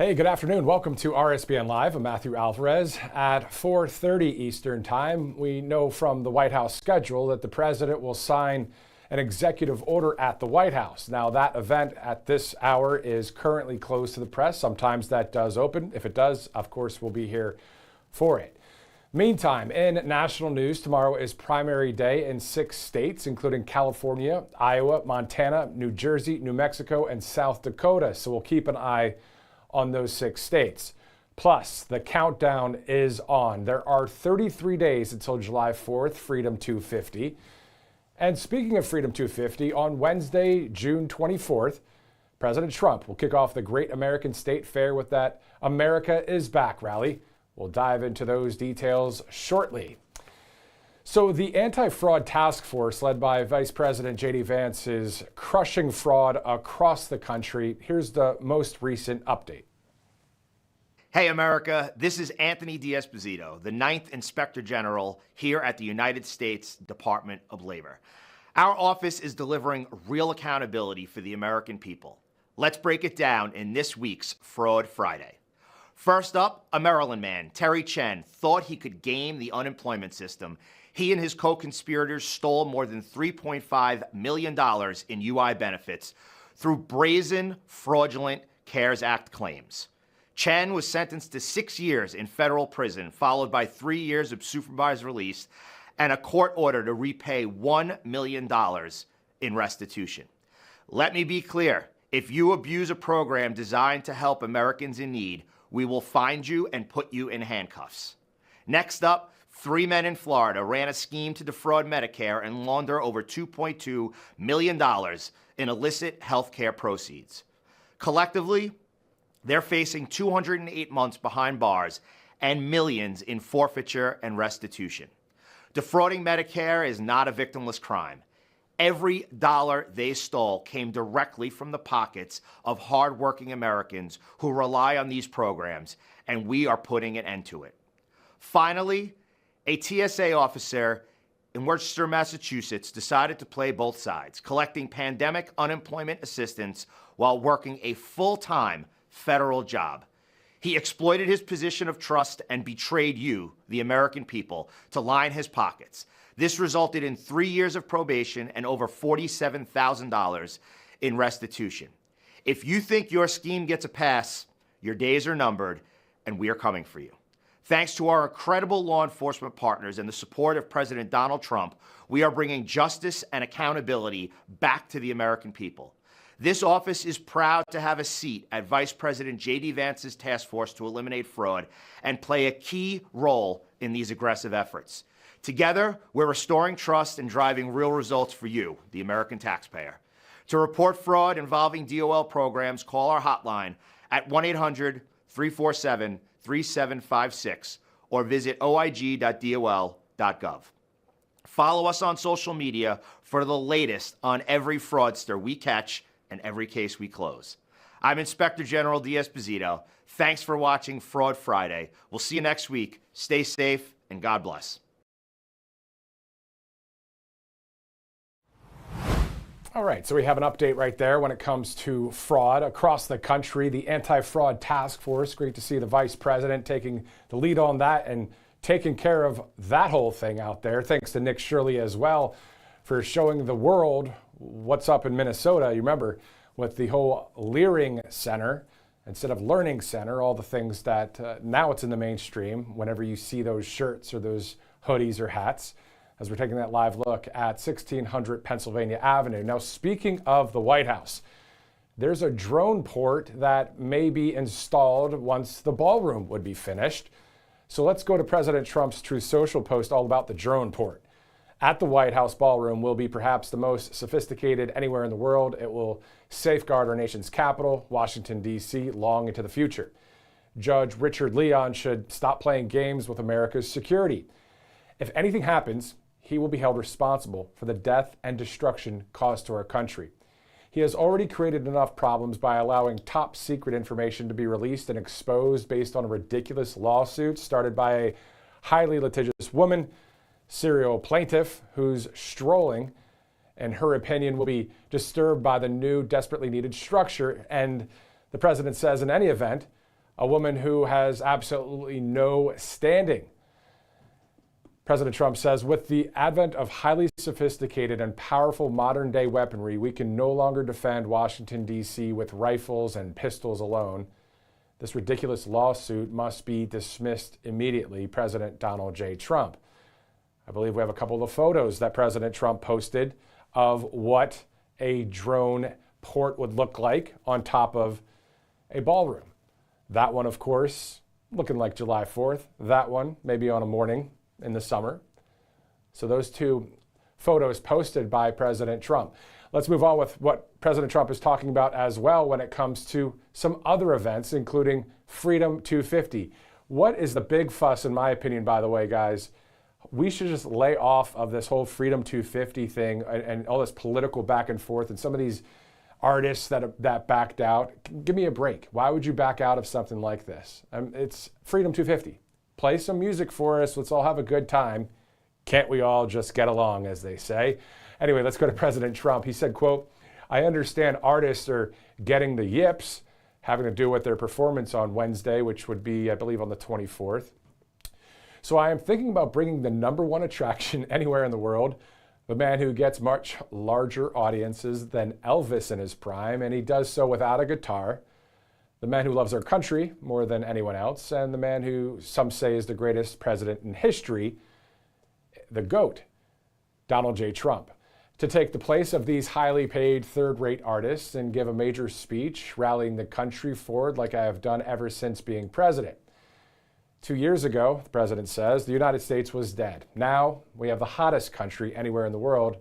Hey, good afternoon. Welcome to RSBN Live. I'm Matthew Alvarez. At 4:30 Eastern Time, we know from the White House schedule that the president will sign an executive order at the White House. Now, that event at this hour is currently closed to the press. Sometimes that does open. If it does, of course, we'll be here for it. Meantime, in national news, tomorrow is primary day in 6 states, including California, Iowa, Montana, New Jersey, New Mexico, and South Dakota. So we'll keep an eye on those 6 states. Plus, the countdown is on. There are 33 days until July 4th, Freedom 250. And speaking of Freedom 250, on Wednesday, June 24th, President Trump will kick off the Great American State Fair with that America is Back rally. We'll dive into those details shortly. So the anti-fraud task force led by Vice President J.D. Vance is crushing fraud across the country. Here's the most recent update. Hey, America, this is Anthony D'Esposito, the 9th Inspector General here at the United States Department of Labor. Our office is delivering real accountability for the American people. Let's break it down in this week's Fraud Friday. First up, a Maryland man, Terry Chen, thought he could game the unemployment system. He and his co-conspirators stole more than $3.5 million in UI benefits through brazen, fraudulent CARES Act claims. Chen was sentenced to 6 years in federal prison, followed by 3 years of supervised release and a court order to repay $1 million in restitution. Let me be clear, if you abuse a program designed to help Americans in need, we will find you and put you in handcuffs. Next up, 3 men in Florida ran a scheme to defraud Medicare and launder over $2.2 million in illicit health care proceeds. Collectively, they're facing 208 months behind bars and millions in forfeiture and restitution. Defrauding Medicare is not a victimless crime. Every dollar they stole came directly from the pockets of hardworking Americans who rely on these programs, and we are putting an end to it. Finally, a TSA officer in Worcester, Massachusetts, decided to play both sides, collecting pandemic unemployment assistance while working a full-time federal job. He exploited his position of trust and betrayed you, the American people, to line his pockets. This resulted in 3 years of probation and over $47,000 in restitution. If you think your scheme gets a pass, your days are numbered, and we are coming for you. Thanks to our incredible law enforcement partners and the support of President Donald Trump, we are bringing justice and accountability back to the American people. This office is proud to have a seat at Vice President J.D. Vance's task force to eliminate fraud and play a key role in these aggressive efforts. Together, we're restoring trust and driving real results for you, the American taxpayer. To report fraud involving DOL programs, call our hotline at 1-800-347-3756 or visit oig.dol.gov. Follow us on social media for the latest on every fraudster we catch and every case we close. I'm Inspector General D'Esposito. Thanks for watching Fraud Friday. We'll see you next week. Stay safe and God bless. All right, so we have an update right there when it comes to fraud across the country. The anti-fraud task force, great to see the vice president taking the lead on that and taking care of that whole thing out there. Thanks to Nick Shirley as well for showing the world what's up in Minnesota. You remember with the whole Leering Center instead of Learning Center, all the things that now it's in the mainstream whenever you see those shirts or those hoodies or hats, as we're taking that live look at 1600 Pennsylvania Avenue. Now, speaking of the White House, there's a drone port that may be installed once the ballroom would be finished. So let's go to President Trump's Truth Social post all about the drone port. At the White House ballroom will be perhaps the most sophisticated anywhere in the world. It will safeguard our nation's capital, Washington, D.C., long into the future. Judge Richard Leon should stop playing games with America's security. If anything happens, he will be held responsible for the death and destruction caused to our country. He has already created enough problems by allowing top secret information to be released and exposed based on a ridiculous lawsuit started by a highly litigious woman, serial plaintiff, who's strolling, and her opinion will be disturbed by the new desperately needed structure. And the president says in any event, a woman who has absolutely no standing. President Trump says, with the advent of highly sophisticated and powerful modern-day weaponry, we can no longer defend Washington, D.C. with rifles and pistols alone. This ridiculous lawsuit must be dismissed immediately, President Donald J. Trump. I believe we have a couple of photos that President Trump posted of what a drone port would look like on top of a ballroom. That one, of course, looking like July 4th. That one, maybe on a morning in the summer. So those two photos posted by President Trump. Let's move on with what President Trump is talking about as well when it comes to some other events, including Freedom 250. What is the big fuss, in my opinion, by the way, guys? We should just lay off of this whole Freedom 250 thing and all this political back and forth and some of these artists that backed out. Give me a break. Why would you back out of something like this? It's Freedom 250. Play some music for us. Let's all have a good time. Can't we all just get along, as they say? Anyway, let's go to President Trump. He said, quote, I understand artists are getting the yips, having to do with their performance on Wednesday, which would be, I believe, on the 24th. So I am thinking about bringing the #1 attraction anywhere in the world, the man who gets much larger audiences than Elvis in his prime, and he does so without a guitar, the man who loves our country more than anyone else, and the man who some say is the greatest president in history, the GOAT, Donald J. Trump, to take the place of these highly paid third-rate artists and give a major speech rallying the country forward like I have done ever since being president. 2 years ago, the president says, the United States was dead. Now we have the hottest country anywhere in the world.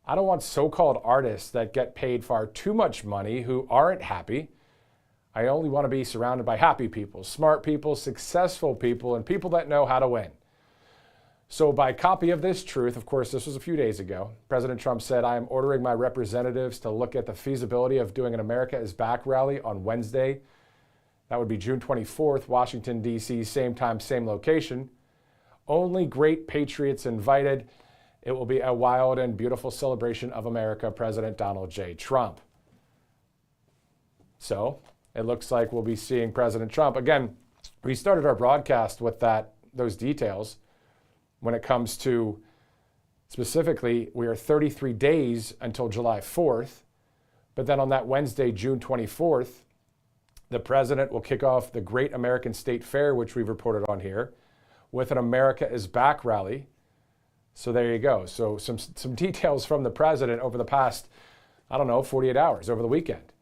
I don't want so-called artists that get paid far too much money who aren't happy. I only want to be surrounded by happy people, smart people, successful people, and people that know how to win. So by copy of this truth, of course, this was a few days ago, President Trump said, I am ordering my representatives to look at the feasibility of doing an America is Back rally on Wednesday. That would be June 24th, Washington, D.C., same time, same location. Only great patriots invited. It will be a wild and beautiful celebration of America, President Donald J. Trump. So it looks like we'll be seeing President Trump. Again, we started our broadcast with those details when it comes to, specifically, we are 33 days until July 4th. But then on that Wednesday, June 24th, the president will kick off the Great American State Fair, which we've reported on here, with an America is Back rally. So there you go. So some details from the president over the past, 48 hours, over the weekend.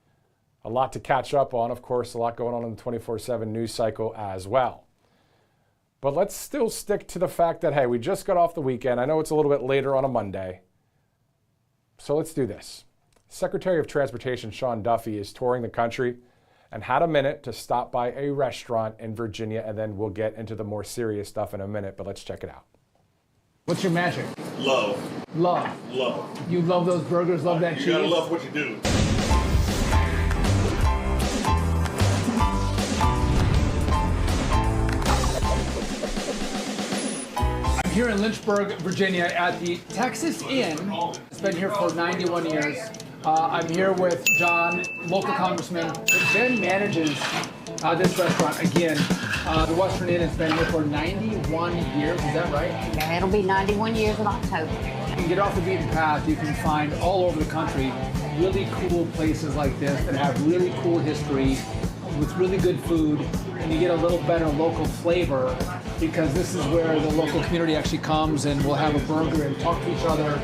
A lot to catch up on, of course, a lot going on in the 24/7 news cycle as well. But let's still stick to the fact that, hey, we just got off the weekend. I know it's a little bit later on a Monday. So let's do this. Secretary of Transportation Sean Duffy is touring the country and had a minute to stop by a restaurant in Virginia, and then we'll get into the more serious stuff in a minute, but let's check it out. What's your magic? Love. Love. Love. You love those burgers, love that cheese? You gotta love what you do. I'm here in Lynchburg, Virginia at the Texas Inn. It's been here for 91 years. I'm here with John, local congressman. Ben manages this restaurant again. The Western Inn has been here for 91 years, is that right? Yeah, it'll be 91 years in October. You can get off the beaten path. You can find all over the country really cool places like this that have really cool history with really good food, and you get a little better local flavor because this is where the local community actually comes and we'll have a burger and talk to each other.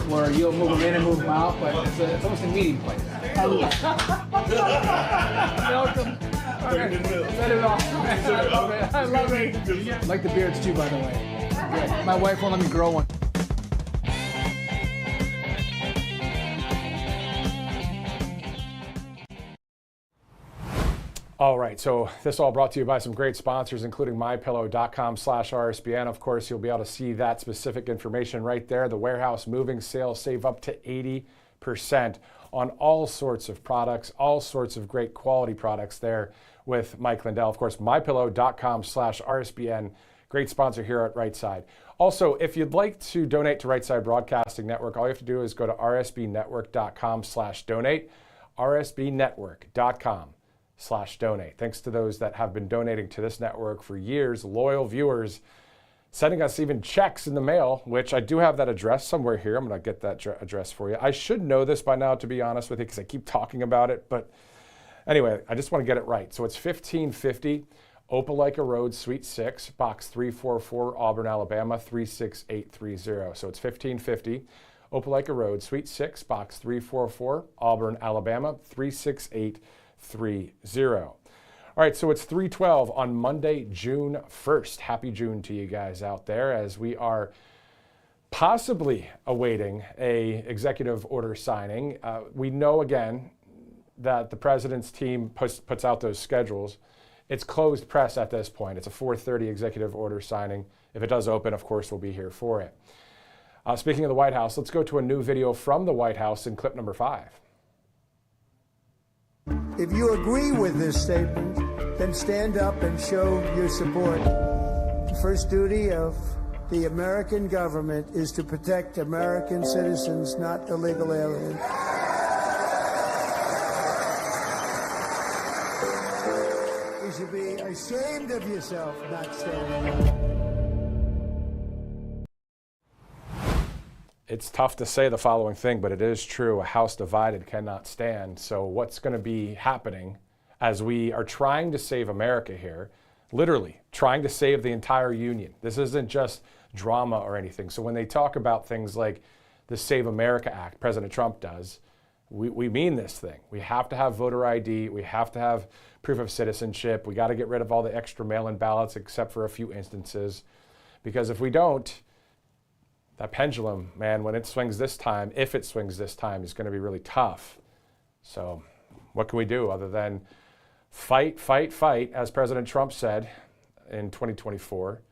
Where you'll move them in and move them out, but it's almost a meeting place. Oh, yeah. Welcome. Okay. That is awesome. I love it. I like the beards too, by the way. Good. My wife won't let me grow one. All right, so this all brought to you by some great sponsors, including mypillow.com/RSBN. Of course, you'll be able to see that specific information right there. The warehouse moving sale, save up to 80% on all sorts of products, all sorts of great quality products there with Mike Lindell. Of course, mypillow.com/RSBN. Great sponsor here at Right Side. Also, if you'd like to donate to Right Side Broadcasting Network, all you have to do is go to rsbnetwork.com/donate, rsbnetwork.com/donate. donate. Thanks to those that have been donating to this network for years, loyal viewers, sending us even checks in the mail, which I do have that address somewhere here. I'm going to get that address for you. I should know this by now, to be honest with you, because I keep talking about it. But anyway, I just want to get it right. So it's 1550 Opelika Road, Suite 6, Box 344, Auburn, Alabama, 36830. So it's 1550 Opelika Road, Suite 6, Box 344, Auburn, Alabama, 36830. All right, so it's 3:12 on Monday, June 1st. Happy June to you guys out there, as we are possibly awaiting a executive order signing. We know, again, that the president's team puts out those schedules. It's closed press at this point. It's a 4:30 executive order signing. If it does open, of course, we'll be here for it. Speaking of the White House, let's go to a new video from the White House in clip number 5. If you agree with this statement, then stand up and show your support. The first duty of the American government is to protect American citizens, not illegal aliens. You should be ashamed of yourself not standing up. It's tough to say the following thing, but it is true. A house divided cannot stand. So what's going to be happening as we are trying to save America here, literally trying to save the entire union? This isn't just drama or anything. So when they talk about things like the Save America Act, President Trump does, we mean this thing. We have to have voter ID. We have to have proof of citizenship. We got to get rid of all the extra mail-in ballots, except for a few instances. Because if we don't, that pendulum, man, when it swings this time, if it swings this time, is going to be really tough. So what can we do other than fight, fight, fight, as President Trump said in 2024,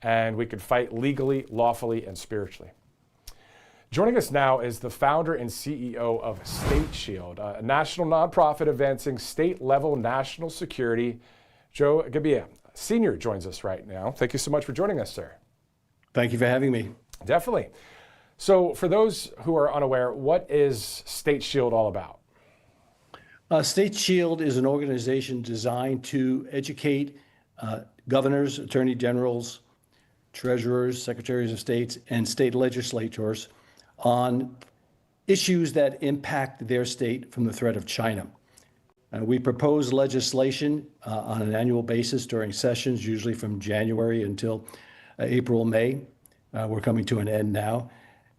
and we could fight legally, lawfully, and spiritually. Joining us now is the founder and CEO of State Shield, a national nonprofit advancing state-level national security. Joe Gebbia, Sr. joins us right now. Thank you so much for joining us, sir. Thank you for having me. Definitely. So for those who are unaware, what is State Shield all about? State Shield is an organization designed to educate governors, attorney generals, treasurers, secretaries of states, and state legislators on issues that impact their state from the threat of China. We propose legislation on an annual basis during sessions, usually from January until April, May. We're coming to an end now.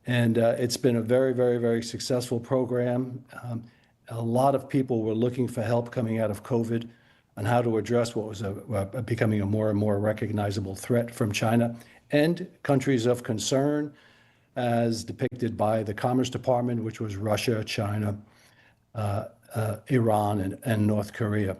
And it's been a very, very, very successful program. A lot of people were looking for help coming out of COVID on how to address what was becoming a more and more recognizable threat from China and countries of concern, as depicted by the Commerce Department, which was Russia, China, Iran, and North Korea.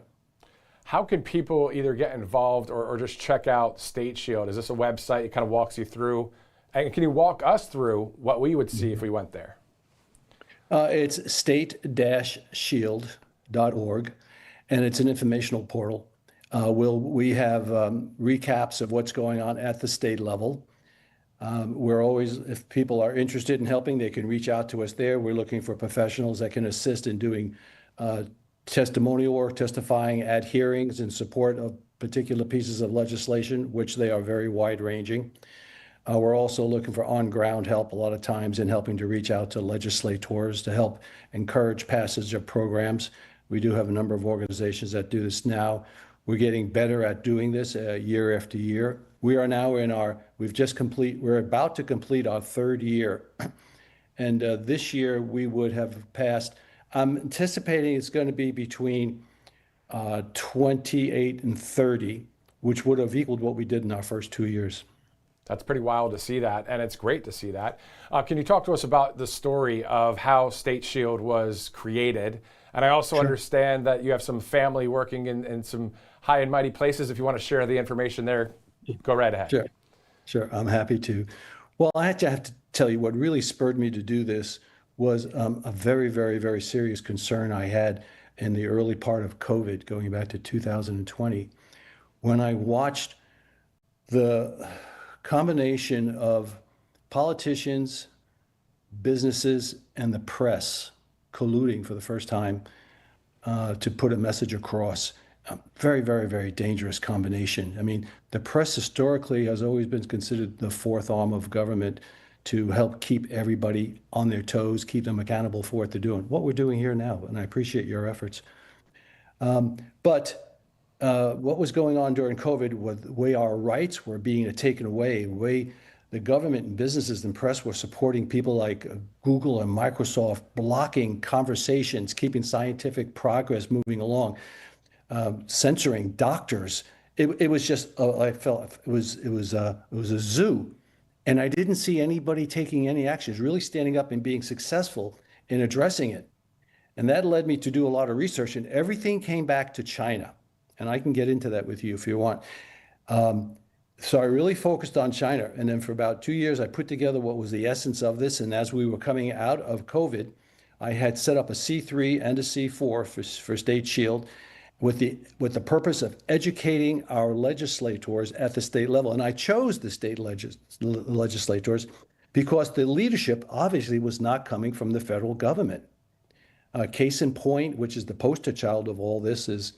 How can people either get involved or just check out State Shield? Is this a website? It kind of walks you through. And can you walk us through what we would see if we went there? It's state-shield.org, and it's an informational portal. We have recaps of what's going on at the state level. We're always, if people are interested in helping, they can reach out to us there. We're looking for professionals that can assist in doing testimonial work, testifying at hearings in support of particular pieces of legislation, which they are very wide-ranging. We're also looking for on-ground help a lot of times in helping to reach out to legislators to help encourage passage of programs. We do have a number of organizations that do this now. We're getting better at doing this year after year. We are now we're about to complete our third year. And this year we would have passed, I'm anticipating it's going to be between 28 and 30, which would have equaled what we did in our first 2 years. That's pretty wild to see that, and it's great to see that. Can you talk to us about the story of how State Shield was created? And I also understand that you have some family working in some high and mighty places. If you want to share the information there, go right ahead. Sure, I'm happy to. Well, I have to tell you what really spurred me to do this was a very, very, very serious concern I had in the early part of COVID, going back to 2020, when I watched the combination of politicians, businesses, and the press colluding for the first time to put a message across. Very, very, very dangerous combination. I mean, the press historically has always been considered the fourth arm of government to help keep everybody on their toes, keep them accountable for what they're doing. What we're doing here now, and I appreciate your efforts. But what was going on during COVID was the way our rights were being taken away, the way the government and businesses and press were supporting people like Google and Microsoft, blocking conversations, keeping scientific progress moving along, censoring doctors. It was just, I felt it was a zoo. And I didn't see anybody taking any actions, really standing up and being successful in addressing it. And that led me to do a lot of research, and everything came back to China. And I can get into that with you if you want. So I really focused on China. And then for about 2 years, I put together what was the essence of this. And as we were coming out of COVID, I had set up a C3 and a C4 for State Shield with the purpose of educating our legislators at the state level. And I chose the state legislators because the leadership obviously was not coming from the federal government. Case in point, which is the poster child of all this, is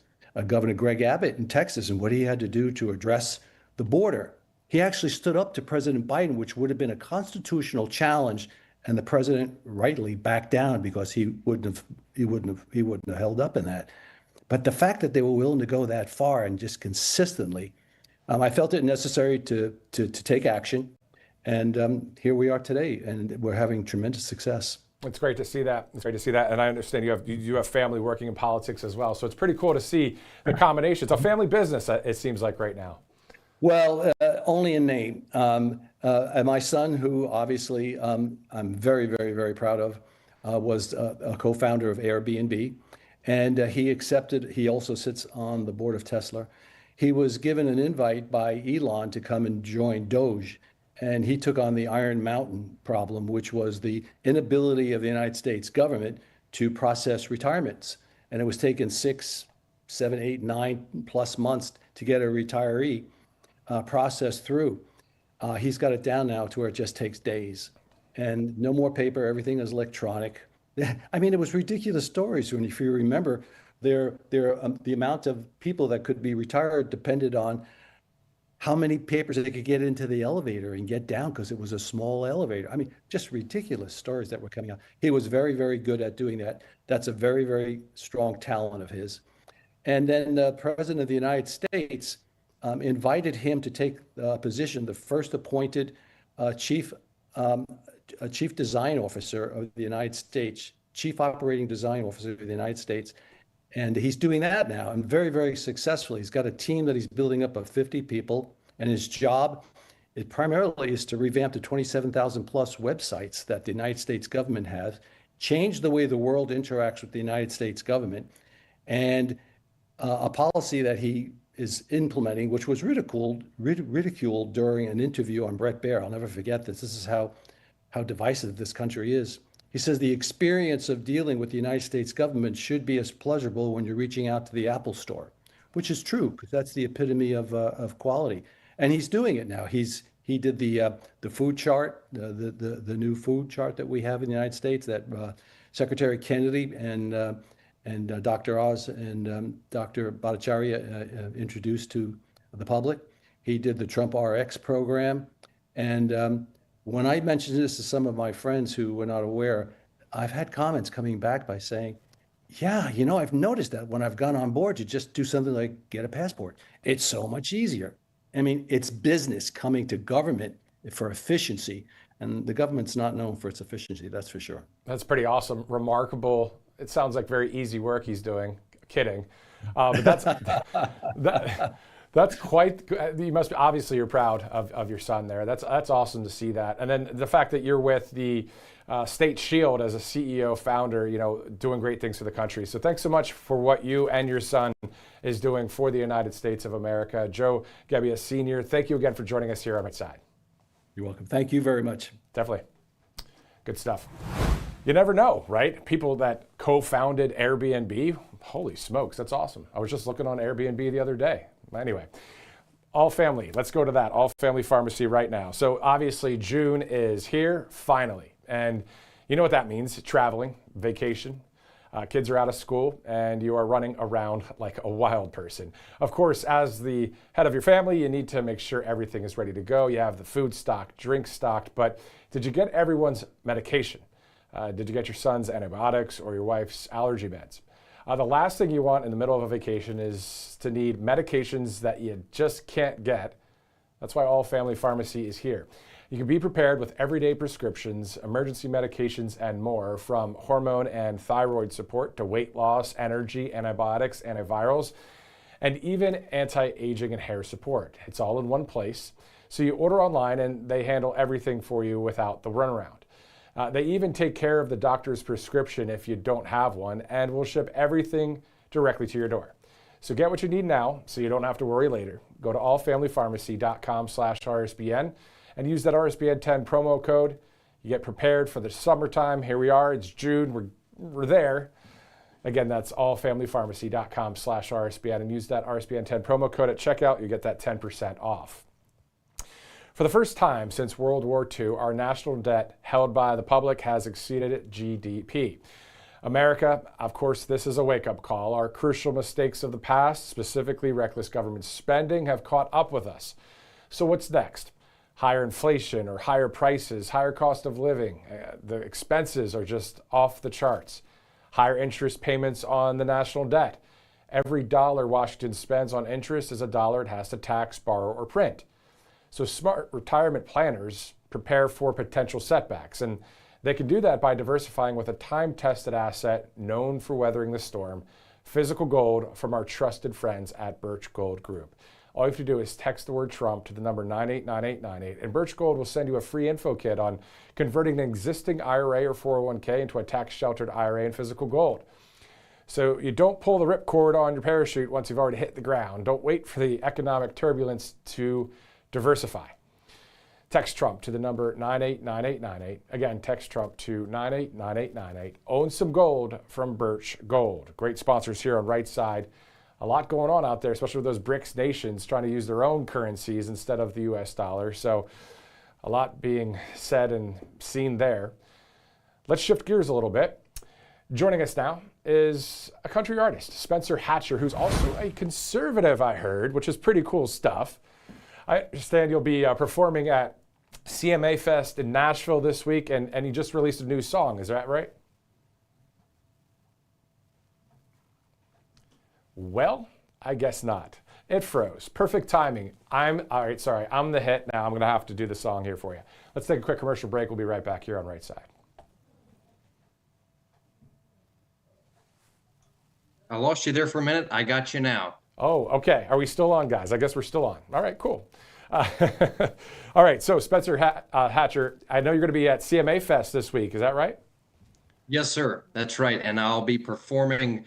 Governor Greg Abbott in Texas and what he had to do to address the border. He actually stood up to President Biden, which would have been a constitutional challenge, and the president rightly backed down because he wouldn't have held up in that. But the fact that they were willing to go that far and just consistently, I felt it necessary to take action. And here we are today, and we're having tremendous success. It's great to see that. It's great to see that. And I understand you have family working in politics as well. So it's pretty cool to see the combination. It's a family business, it seems like right now. Well, only in name. And my son, who obviously I'm very, very, very proud of, was a co-founder of Airbnb. And he also sits on the board of Tesla. He was given an invite by Elon to come and join Doge. And he took on the Iron Mountain problem, which was the inability of the United States government to process retirements. And it was taking 6, 7, 8, 9+ months to get a retiree processed through. He's got it down now to where it just takes days. And no more paper, everything is electronic. I mean, it was ridiculous stories. When, if you remember, the amount of people that could be retired depended on how many papers they could get into the elevator and get down because it was a small elevator. I mean, just ridiculous stories that were coming out. He was very, very good at doing that. That's a very, very strong talent of his. And then the President of the United States invited him to take the position, the first appointed chief design officer of the United States, chief operating design officer of the United States. And he's doing that now, and very, very successfully. He's got a team that he's building up of 50 people, and his job primarily is to revamp the 27,000 plus websites that the United States government has, change the way the world interacts with the United States government, and a policy that he is implementing, which was ridiculed during an interview on Bret Baier. I'll never forget this. This is how divisive this country is. He says the experience of dealing with the United States government should be as pleasurable when you're reaching out to the Apple store, which is true because that's the epitome of quality. And he's doing it now. He did the food chart, the new food chart that we have in the United States that Secretary Kennedy and Dr. Oz and Dr. Bhattacharya introduced to the public. He did the Trump RX program, and when I mentioned this to some of my friends who were not aware, I've had comments coming back by saying, yeah, I've noticed that when I've gone on board to just do something like get a passport, it's so much easier. I mean, it's business coming to government for efficiency, and the government's not known for its efficiency, that's for sure. That's pretty awesome, remarkable. It sounds like very easy work he's doing. Kidding. But that's quite, you must be, obviously you're proud of your son there. That's awesome to see that. And then the fact that you're with the State Shield as a CEO founder, doing great things for the country. So thanks so much for what you and your son is doing for the United States of America. Joe Gebbia Sr., thank you again for joining us here on My Side. You're welcome. Thank you very much. Definitely. Good stuff. You never know, right? People that co-founded Airbnb, holy smokes, that's awesome. I was just looking on Airbnb the other day. Anyway, All Family, let's go to that. All Family Pharmacy right now. So obviously June is here, finally. And you know what that means, traveling, vacation. Kids are out of school and you are running around like a wild person. Of course, as the head of your family, you need to make sure everything is ready to go. You have the food stocked, drinks stocked, but did you get everyone's medication? Did you get your son's antibiotics or your wife's allergy meds? The last thing you want in the middle of a vacation is to need medications that you just can't get. That's why All Family Pharmacy is here. You can be prepared with everyday prescriptions, emergency medications, and more, from hormone and thyroid support to weight loss, energy, antibiotics, antivirals, and even anti-aging and hair support. It's all in one place. So you order online and they handle everything for you without the runaround. They even take care of the doctor's prescription if you don't have one, and will ship everything directly to your door. So get what you need now so you don't have to worry later. Go to allfamilypharmacy.com/RSBN and use that RSBN 10 promo code. You get prepared for the summertime. Here we are, it's June, we're there. Again, that's allfamilypharmacy.com/RSBN and use that RSBN 10 promo code at checkout. You get that 10% off. For the first time since World War II, our national debt held by the public has exceeded GDP. America, of course, this is a wake-up call. Our crucial mistakes of the past, specifically reckless government spending, have caught up with us. So what's next? Higher inflation or higher prices, higher cost of living. The expenses are just off the charts. Higher interest payments on the national debt. Every dollar Washington spends on interest is a dollar it has to tax, borrow, or print. So smart retirement planners prepare for potential setbacks, and they can do that by diversifying with a time-tested asset known for weathering the storm, physical gold from our trusted friends at Birch Gold Group. All you have to do is text the word Trump to the number 989898, and Birch Gold will send you a free info kit on converting an existing IRA or 401k into a tax-sheltered IRA in physical gold. So you don't pull the ripcord on your parachute once you've already hit the ground. Don't wait for the economic turbulence to diversify. Text Trump to the number 989898. Again, text Trump to 989898. Own some gold from Birch Gold. Great sponsors here on Right Side. A lot going on out there, especially with those BRICS nations trying to use their own currencies instead of the US dollar. So a lot being said and seen there. Let's shift gears a little bit. Joining us now is a country artist, Spencer Hatcher, who's also a conservative, I heard, which is pretty cool stuff. I understand you'll be performing at CMA Fest in Nashville this week, and you just released a new song. Is that right? Well, I guess not. It froze. Perfect timing. All right, sorry. I'm the hit now. I'm going to have to do the song here for you. Let's take a quick commercial break. We'll be right back here on Right Side. I lost you there for a minute. I got you now. Oh, okay. Are we still on, guys? I guess we're still on. All right, cool. All right, so Spencer Hatcher, I know you're going to be at CMA Fest this week. Is that right? Yes, sir. That's right. And I'll be performing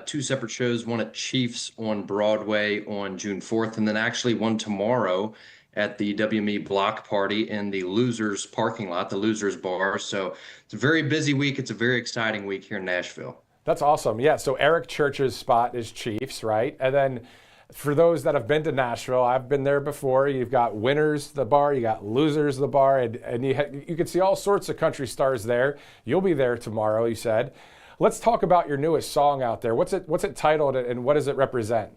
two separate shows, one at Chiefs on Broadway on June 4th, and then actually one tomorrow at the WME Block Party in the Losers parking lot, the Losers Bar. So it's a very busy week. It's a very exciting week here in Nashville. That's awesome. Yeah, so Eric Church's spot is Chiefs, right? And then for those that have been to Nashville, I've been there before. You've got Winners, the bar, you got Losers, the bar, and you can see all sorts of country stars there. You'll be there tomorrow, you said. Let's talk about your newest song out there. What's it titled, and what does it represent?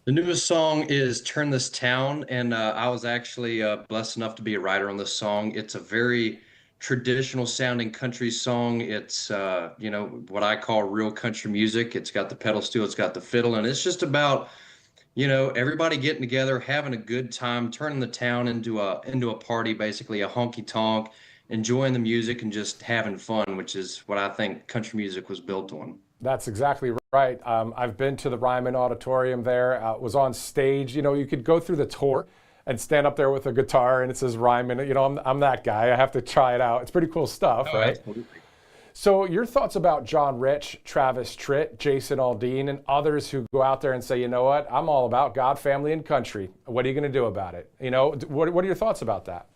The newest song is Turn This Town, and I was actually blessed enough to be a writer on this song. It's a very traditional sounding country song. It's what I call real country music. It's got the pedal steel, it's got the fiddle, and it's just about everybody getting together, having a good time, turning the town into a party, basically a honky tonk, enjoying the music and just having fun, which is what I think country music was built on. That's exactly right. I've been to the Ryman Auditorium there, was on stage. You could go through the tour and stand up there with a guitar and it says Ryman. I'm that guy. I have to try it out. It's pretty cool stuff, right? Absolutely. So your thoughts about John Rich, Travis Tritt, Jason Aldean, and others who go out there and say, you know what, I'm all about God, family, and country. What are you going to do about it? What are your thoughts about that?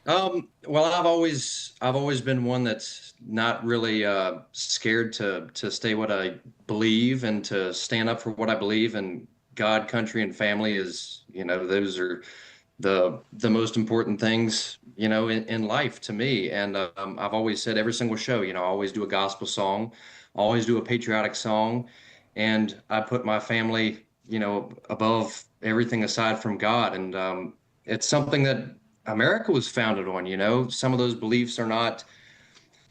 Well, I've always been one that's not really scared to stay what I believe and to stand up for what I believe. And God, country, and family is, those are the most important things, in life to me. And I've always said every single show, I always do a gospel song always do a patriotic song, and I put my family, above everything aside from God. And it's something that America was founded on. Some of those beliefs are not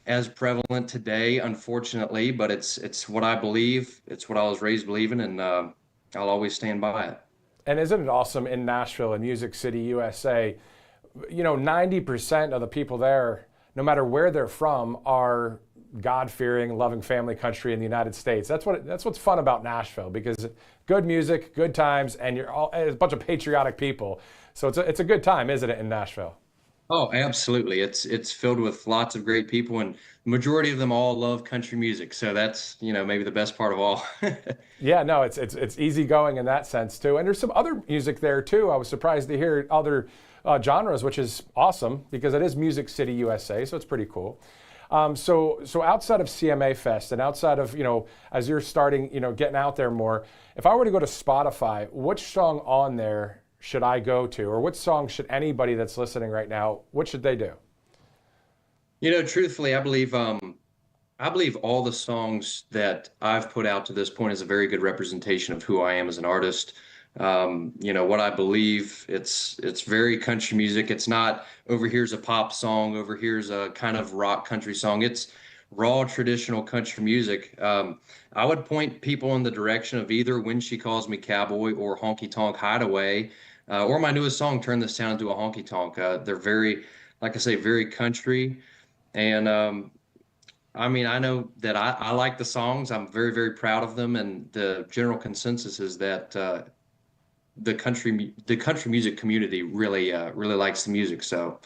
as prevalent today, unfortunately, but it's what I believe. It's what I was raised believing, and I'll always stand by it. And isn't it awesome in Nashville, in Music City, USA, 90% of the people there, no matter where they're from, are God-fearing, loving family country in the United States. That's what's fun about Nashville, because good music, good times, and you're all a bunch of patriotic people. So it's a good time, isn't it, in Nashville? Oh, absolutely. It's filled with lots of great people, and the majority of them all love country music. So that's, maybe the best part of all. Yeah, no, it's easygoing in that sense too. And there's some other music there too. I was surprised to hear other genres, which is awesome because it is Music City, USA, so it's pretty cool. So outside of CMA Fest and outside of, as you're starting, getting out there more, if I were to go to Spotify, which song on there should I go to, or which song should anybody that's listening right now, what should they do? Truthfully, I believe all the songs that I've put out to this point is a very good representation of who I am as an artist. What I believe, it's very country music. It's not over here's a pop song, over here's a kind of rock country song. It's raw traditional country music. I would point people in the direction of either When She Calls Me Cowboy or Honky Tonk Hideaway, or my newest song, Turn This Town Into a Honky Tonk. They're very, like I say, very country. And I know that I like the songs. I'm very, very proud of them. And the general consensus is that the country music community really likes the music. So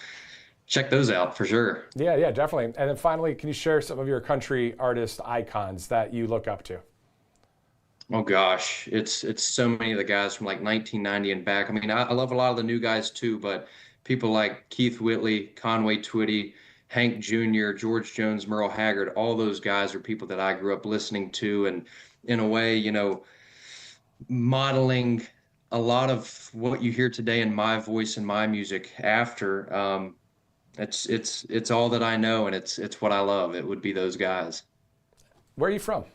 check those out for sure. Yeah, definitely. And then finally, can you share some of your country artist icons that you look up to? Oh gosh, it's so many of the guys from like 1990 and back. I love a lot of the new guys too, but people like Keith Whitley, Conway Twitty, Hank Jr., George Jones, Merle Haggard, all those guys are people that I grew up listening to, and in a way, modeling a lot of what you hear today in my voice and my music after. It's all that I know, and it's what I love. It would be those guys. Where are you from?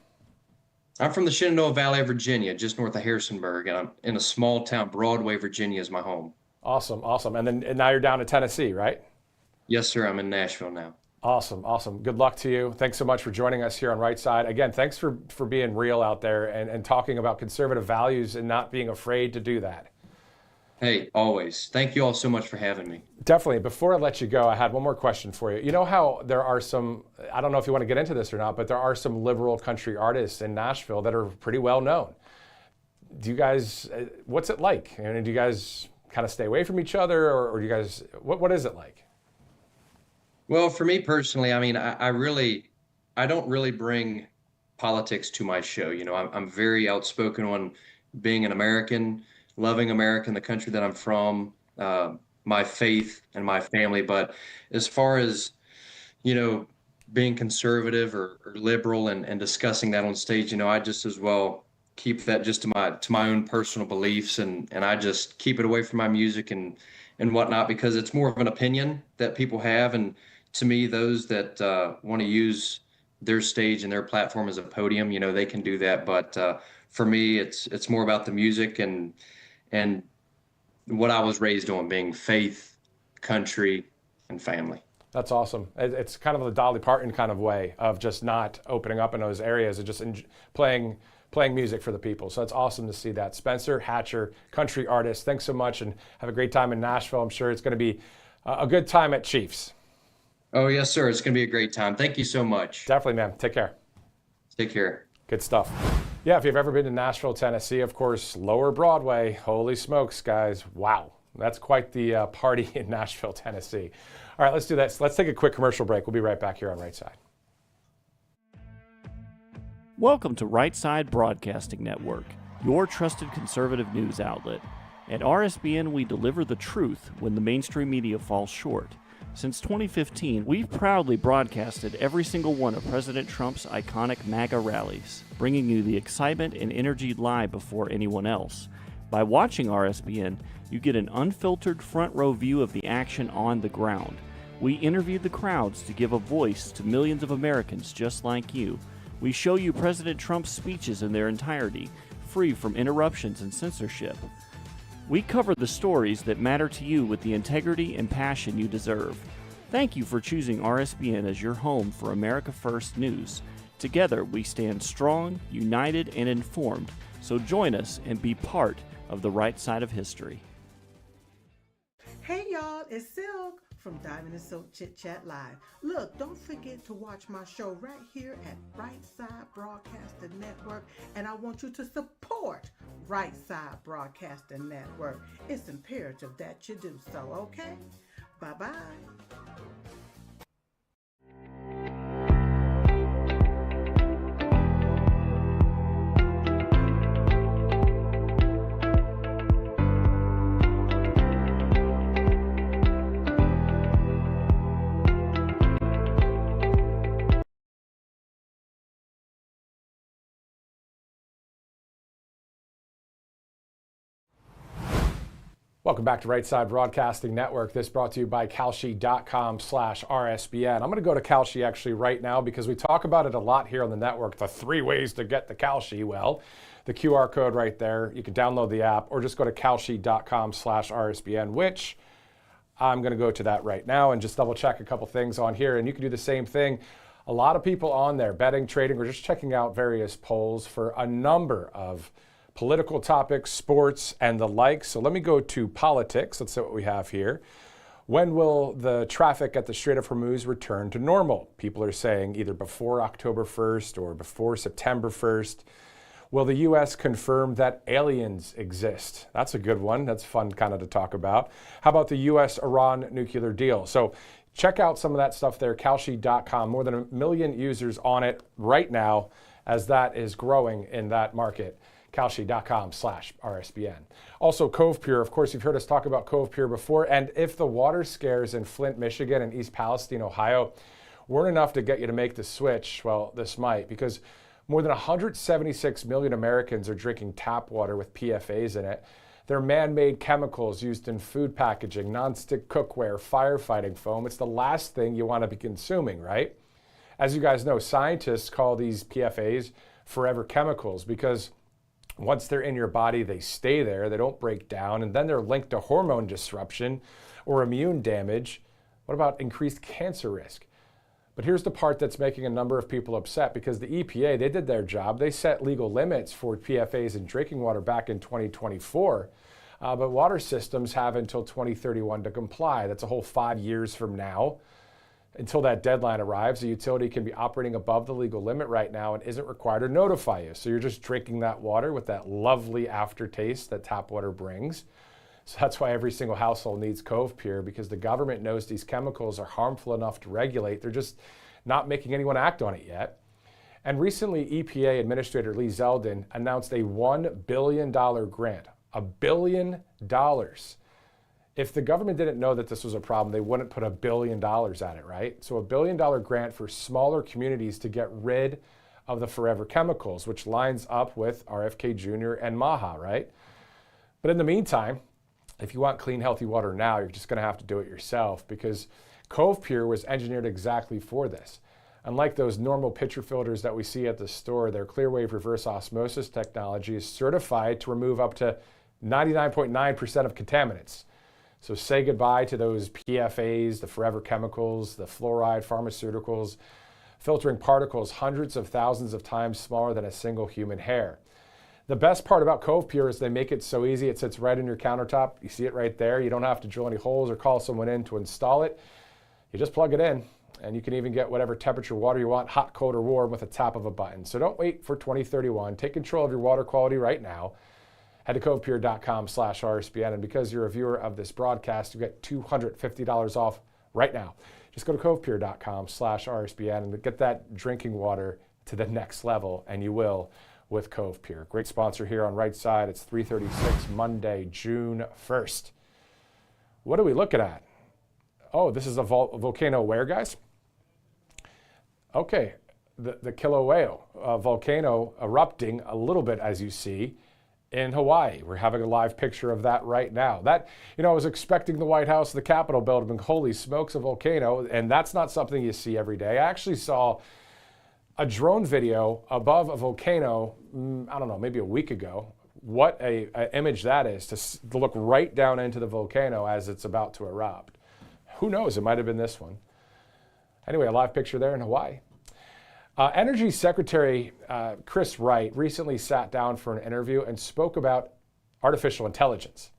I'm from the Shenandoah Valley of Virginia, just north of Harrisonburg, and I'm in a small town. Broadway, Virginia is my home. Awesome. And now you're down to Tennessee, right? Yes, sir. I'm in Nashville now. Awesome. Good luck to you. Thanks so much for joining us here on Right Side. Again, thanks for being real out there and talking about conservative values and not being afraid to do that. Hey, always. Thank you all so much for having me. Definitely. Before I let you go, I had one more question for you. You know how there are some, I don't know if you want to get into this or not, but there are some liberal country artists in Nashville that are pretty well known. Do you guys, what's it like? Do you guys kind of stay away from each other, or do you guys, what is it like? Well, for me personally, I don't really bring politics to my show. I'm very outspoken on being an American, loving America and the country that I'm from, my faith and my family. But as far as, being conservative or liberal and discussing that on stage, I just as well keep that just to my own personal beliefs, and I just keep it away from my music and whatnot, because it's more of an opinion that people have. And to me, those that want to use their stage and their platform as a podium, they can do that. But for me, it's more about the music and what I was raised on, being faith, country, and family. That's awesome. It's kind of the Dolly Parton kind of way of just not opening up in those areas and just playing music for the people. So it's awesome to see that. Spencer Hatcher, country artist, thanks so much, and have a great time in Nashville. I'm sure it's going to be a good time at Chiefs. Oh, yes, sir. It's going to be a great time. Thank you so much. Definitely, man. Take care. Take care. Good stuff. Yeah, if you've ever been to Nashville, Tennessee, of course, Lower Broadway, holy smokes, guys. Wow. That's quite the party in Nashville, Tennessee. All right, let's do this. Let's take a quick commercial break. We'll be right back here on Right Side. Welcome to Right Side Broadcasting Network, your trusted conservative news outlet. At RSBN, we deliver the truth when the mainstream media falls short. Since 2015, we've proudly broadcasted every single one of President Trump's iconic MAGA rallies, bringing you the excitement and energy live before anyone else. By watching RSBN, you get an unfiltered front row view of the action on the ground. We interview the crowds to give a voice to millions of Americans just like you. We show you President Trump's speeches in their entirety, free from interruptions and censorship. We cover the stories that matter to you with the integrity and passion you deserve. Thank you for choosing RSBN as your home for America First News. Together, we stand strong, united, and informed. So join us and be part of the right side of history. Hey y'all, it's Silk from Diamond and Silk Chit Chat Live. Look, don't forget to watch my show right here at Right Side Broadcasting Network, and I want you to support Right Side Broadcasting Network. It's imperative that you do so, okay? Bye-bye. Welcome back to Right Side Broadcasting Network. This brought to you by Kalshi.com/RSBN. I'm going to go to Kalshi actually right now because we talk about it a lot here on the network. The 3 ways to get the Kalshi. Well, the QR code right there. You can download the app or just go to Kalshi.com/RSBN, which I'm going to go to that right now and just double check a couple things on here. And you can do the same thing. A lot of people on there betting, trading, or just checking out various polls for a number of political topics, sports, and the like. So let me go to politics. Let's see what we have here. When will the traffic at the Strait of Hormuz return to normal? People are saying either before October 1st or before September 1st. Will the U.S. confirm that aliens exist? That's a good one. That's fun kind of to talk about. How about the U.S.-Iran nuclear deal? So check out some of that stuff there, Kalshi.com. More than 1 million users on it right now as that is growing in that market. Kalshi.com/RSBN. Also, Cove Pure. Of course, you've heard us talk about Cove Pure before. And if the water scares in Flint, Michigan and East Palestine, Ohio weren't enough to get you to make the switch, well, this might, because more than 176 million Americans are drinking tap water with PFAs in it. They're man-made chemicals used in food packaging, nonstick cookware, firefighting foam. It's the last thing you want to be consuming, right? As you guys know, scientists call these PFAs forever chemicals because once they're in your body, they stay there, they don't break down, and then they're linked to hormone disruption or immune damage. What about increased cancer risk? But here's the part that's making a number of people upset because the EPA, they did their job. They set legal limits for PFAs in drinking water back in 2024, but water systems have until 2031 to comply. That's a whole 5 years from now. Until that deadline arrives, a utility can be operating above the legal limit right now and isn't required to notify you. So you're just drinking that water with that lovely aftertaste that tap water brings. So that's why every single household needs Cove Pure, because the government knows these chemicals are harmful enough to regulate. They're just not making anyone act on it yet. And recently, EPA Administrator Lee Zeldin announced a $1 billion grant. $1 billion. If the government didn't know that this was a problem, they wouldn't put $1 billion at it, right? So $1 billion grant for smaller communities to get rid of the forever chemicals, which lines up with RFK Jr. and MAHA, right? But in the meantime, if you want clean, healthy water now, you're just gonna have to do it yourself because Cove Pure was engineered exactly for this. Unlike those normal pitcher filters that we see at the store, their Clearwave reverse osmosis technology is certified to remove up to 99.9% of contaminants. So say goodbye to those PFAs, the forever chemicals, the fluoride, pharmaceuticals, filtering particles hundreds of thousands of times smaller than a single human hair. The best part about Cove Pure is they make it so easy. It sits right in your countertop. You see it right there. You don't have to drill any holes or call someone in to install it. You just plug it in, and you can even get whatever temperature water you want, hot, cold, or warm, with a tap of a button. So don't wait for 2031. Take control of your water quality right now. Head to covepure.com/RSBN, and because you're a viewer of this broadcast, you get $250 off right now. Just go to covepure.com/RSBN and get that drinking water to the next level, and you will with Cove Pure. Great sponsor here on Right Side. It's 3:36 Monday, June 1st. What are we looking at? Oh, this is a volcano where, guys? Okay, the Kilauea volcano erupting a little bit, as you see, in Hawaii. We're having a live picture of that right now. That, I was expecting the White House, the Capitol building, holy smokes, a volcano, and that's not something you see every day. I actually saw a drone video above a volcano, I don't know, maybe a week ago. What a image that is, to look right down into the volcano as it's about to erupt. Who knows, it might have been this one. Anyway, a live picture there in Hawaii. Energy Secretary Chris Wright recently sat down for an interview and spoke about artificial intelligence.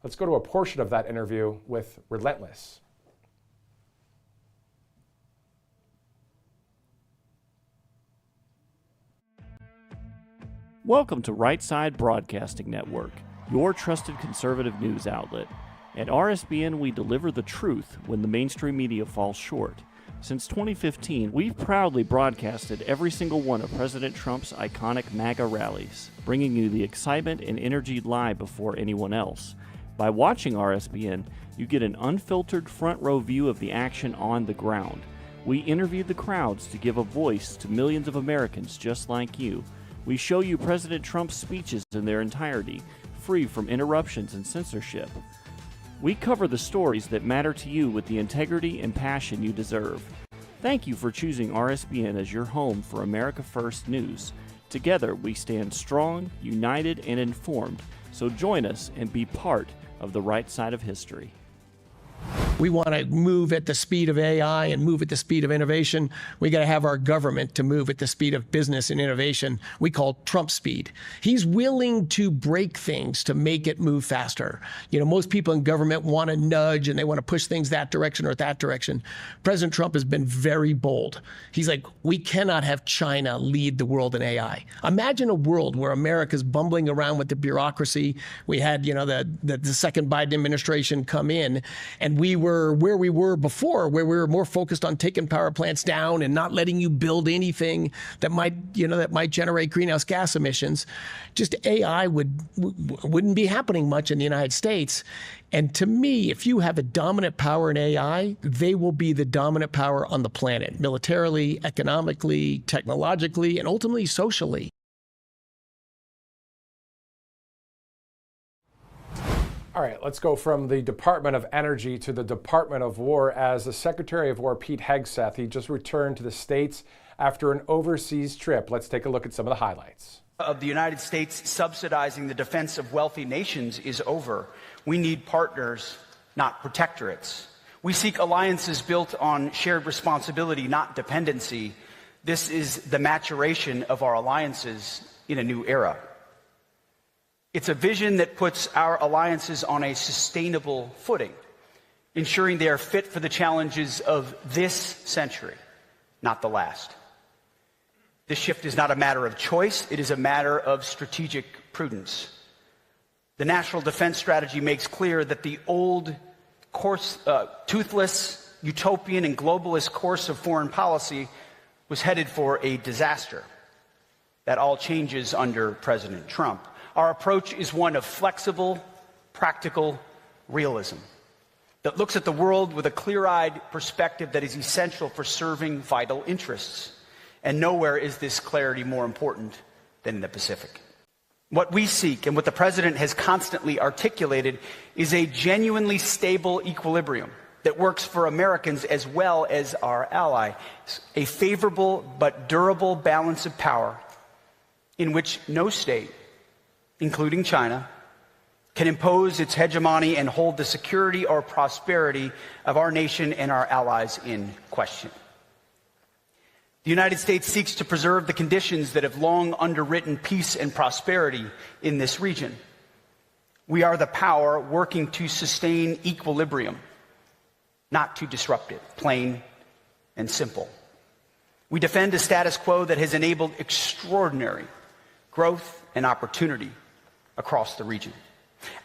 Let's go to a portion of that interview with Relentless. Welcome to Right Side Broadcasting Network, your trusted conservative news outlet. At RSBN, we deliver the truth when the mainstream media falls short. Since 2015, we've proudly broadcasted every single one of President Trump's iconic MAGA rallies, bringing you the excitement and energy live before anyone else. By watching RSBN, you get an unfiltered front row view of the action on the ground. We interview the crowds to give a voice to millions of Americans just like you. We show you President Trump's speeches in their entirety, free from interruptions and censorship. We cover the stories that matter to you with the integrity and passion you deserve. Thank you for choosing RSBN as your home for America First News. Together, we stand strong, united, and informed. So join us and be part of the right side of history. We want to move at the speed of AI and move at the speed of innovation. We got to have our government to move at the speed of business and innovation. We call Trump speed. He's willing to break things to make it move faster. You know, most people in government want to nudge and they want to push things that direction or that direction. President Trump has been very bold. He's like, we cannot have China lead the world in AI. Imagine a world where America's bumbling around with the bureaucracy. We had, you know, the second Biden administration come in, and we were where we were before, where we were more focused on taking power plants down and not letting you build anything that might generate greenhouse gas emissions. Just AI wouldn't be happening much in the United States. And to me, if you have a dominant power in AI, they will be the dominant power on the planet, militarily, economically, technologically, and ultimately socially. All right, let's go from the Department of Energy to the Department of War, as the Secretary of War, Pete Hegseth, he just returned to the States after an overseas trip. Let's take a look at some of the highlights. Of the United States subsidizing the defense of wealthy nations is over. We need partners, not protectorates. We seek alliances built on shared responsibility, not dependency. This is the maturation of our alliances in a new era. It's a vision that puts our alliances on a sustainable footing, ensuring they are fit for the challenges of this century, not the last. This shift is not a matter of choice, it is a matter of strategic prudence. The National Defense Strategy makes clear that the old toothless, utopian, and globalist course of foreign policy was headed for a disaster. That all changes under President Trump. Our approach is one of flexible, practical realism that looks at the world with a clear-eyed perspective that is essential for serving vital interests. And nowhere is this clarity more important than in the Pacific. What we seek, and what the President has constantly articulated, is a genuinely stable equilibrium that works for Americans as well as our ally, a favorable but durable balance of power in which no state, including China, can impose its hegemony and hold the security or prosperity of our nation and our allies in question. The United States seeks to preserve the conditions that have long underwritten peace and prosperity in this region. We are the power working to sustain equilibrium, not to disrupt it, plain and simple. We defend a status quo that has enabled extraordinary growth and opportunity across the region.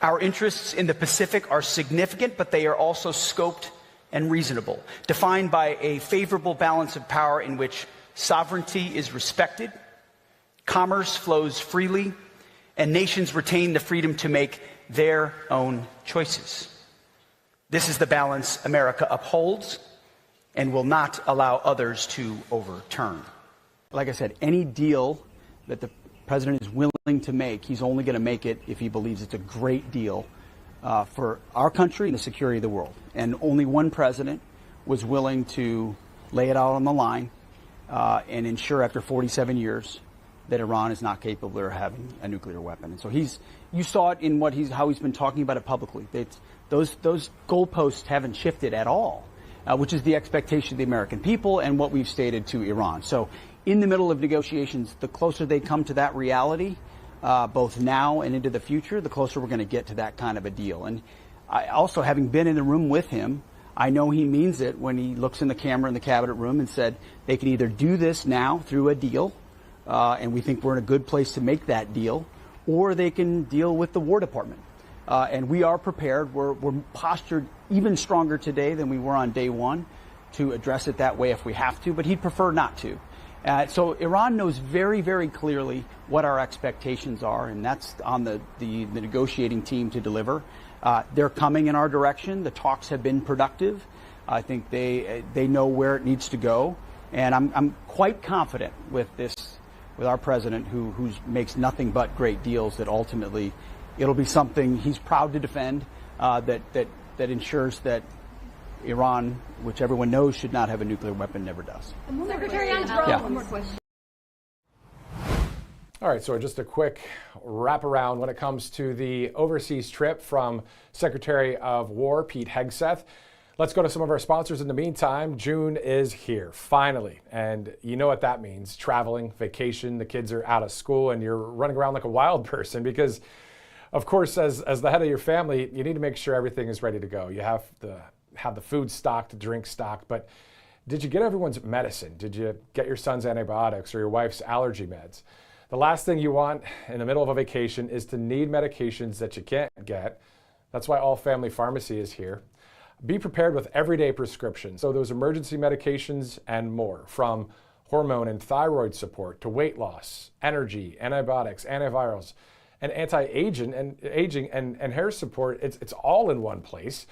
Our interests in the Pacific are significant, but they are also scoped and reasonable, defined by a favorable balance of power in which sovereignty is respected, commerce flows freely, and nations retain the freedom to make their own choices. This is the balance America upholds and will not allow others to overturn. Like I said, any deal that the President is willing to make, he's only going to make it if he believes it's a great deal for our country and the security of the world. And only one president was willing to lay it out on the line and ensure after 47 years that Iran is not capable of having a nuclear weapon. And so you saw it in how he's been talking about it publicly. Those goalposts haven't shifted at all, which is the expectation of the American people and what we've stated to Iran. So in the middle of negotiations, the closer they come to that reality, both now and into the future, the closer we're going to get to that kind of a deal. And I also, having been in the room with him, I know he means it when he looks in the camera in the cabinet room and said they can either do this now through a deal, and we think we're in a good place to make that deal, or they can deal with the War Department. And we are prepared. We're postured even stronger today than we were on day one to address it that way if we have to, but he'd prefer not to. So Iran knows very, very clearly what our expectations are, and that's on the negotiating team to deliver. They're coming in our direction. The talks have been productive. I think they know where it needs to go, and I'm quite confident with our president, who makes nothing but great deals, that ultimately it'll be something he's proud to defend, that ensures that Iran, which everyone knows should not have a nuclear weapon, never does. Secretary, one more question. All right, so just a quick wraparound when it comes to the overseas trip from Secretary of War Pete Hegseth. Let's go to some of our sponsors in the meantime. June is here, finally. And you know what that means. Traveling, vacation, the kids are out of school, and you're running around like a wild person because, of course, as the head of your family, you need to make sure everything is ready to go. You have to have the food stocked, the drink stocked, but did you get everyone's medicine? Did you get your son's antibiotics or your wife's allergy meds? The last thing you want in the middle of a vacation is to need medications that you can't get. That's why All Family Pharmacy is here. Be prepared with everyday prescriptions. So those emergency medications and more, from hormone and thyroid support to weight loss, energy, antibiotics, antivirals, and anti-aging and hair support. It's all in one place.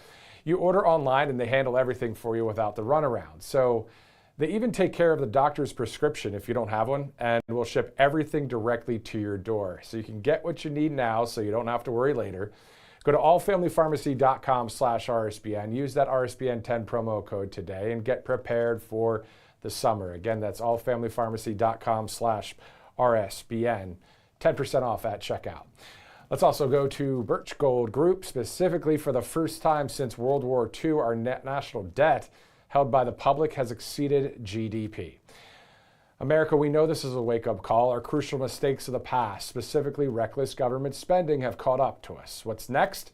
You order online and they handle everything for you without the runaround. So they even take care of the doctor's prescription if you don't have one, and will ship everything directly to your door. So you can get what you need now so you don't have to worry later. Go to allfamilypharmacy.com/RSBN. Use that RSBN 10 promo code today and get prepared for the summer. Again, that's allfamilypharmacy.com/RSBN. 10% off at checkout. Let's also go to Birch Gold Group. Specifically, for the first time since World War II, our net national debt held by the public has exceeded GDP. America, we know this is a wake-up call. Our crucial mistakes of the past, specifically reckless government spending, have caught up to us. What's next?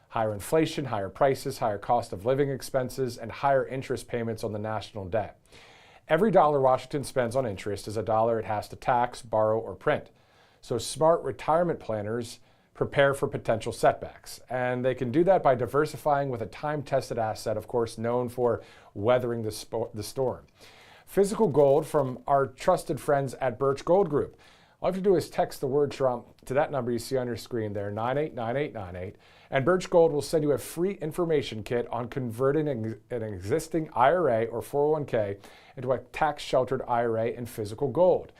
Higher inflation, higher prices, higher cost of living expenses, and higher interest payments on the national debt. Every dollar Washington spends on interest is a dollar it has to tax, borrow, or print. So smart retirement planners prepare for potential setbacks. And they can do that by diversifying with a time-tested asset, of course, known for weathering the storm. Physical gold from our trusted friends at Birch Gold Group. All you have to do is text the word Trump to that number you see on your screen there, 989898, and Birch Gold will send you a free information kit on converting an existing IRA or 401k into a tax-sheltered IRA in physical gold.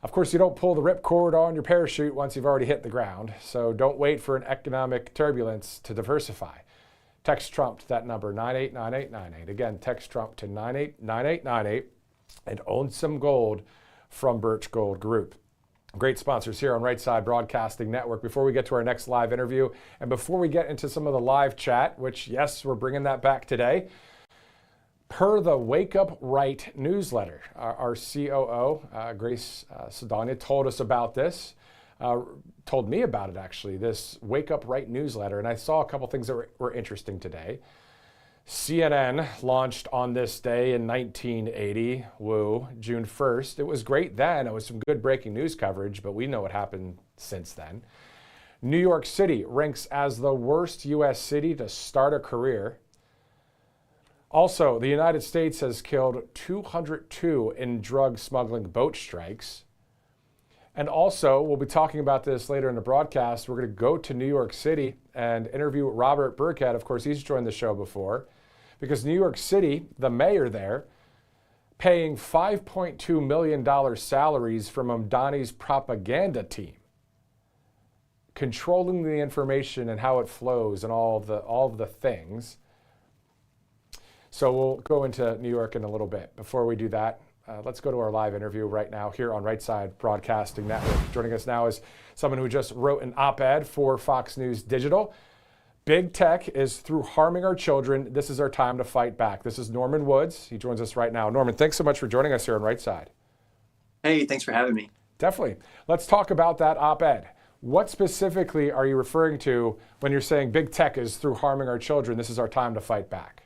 Of course, you don't pull the ripcord on your parachute once you've already hit the ground, so don't wait for an economic turbulence to diversify. Text Trump to that number, 989898. Again, text Trump to 989898 and own some gold from Birch Gold Group. Great sponsors here on Right Side Broadcasting Network. Before we get to our next live interview, and before we get into some of the live chat, which, yes, we're bringing that back today, per the Wake Up Right newsletter, our COO, Grace Sedania, told us about this, told me about it actually, this Wake Up Right newsletter, and I saw a couple things that were interesting today. CNN launched on this day in 1980, June 1st. It was great then. It was some good breaking news coverage, but we know what happened since then. New York City ranks as the worst U.S. city to start a career. Also, the United States has killed 202 in drug smuggling boat strikes. And also, we'll be talking about this later in the broadcast. We're going to go to New York City and interview Robert Burkhead. Of course, he's joined the show before. Because New York City, the mayor there, paying $5.2 million salaries from Mamdani's propaganda team, controlling the information and how it flows and all of the things. So we'll go into New York in a little bit. Before we do that, Let's go to our live interview right now here on Right Side Broadcasting Network. Joining us now is someone who just wrote an op-ed for Fox News Digital. Big tech is through harming our children. This is our time to fight back. This is Norman Woods. He joins us right now. Norman, thanks so much for joining us here on Right Side. Hey, thanks for having me. Definitely. Let's talk about that op-ed. What specifically are you referring to when you're saying big tech is through harming our children? This is our time to fight back.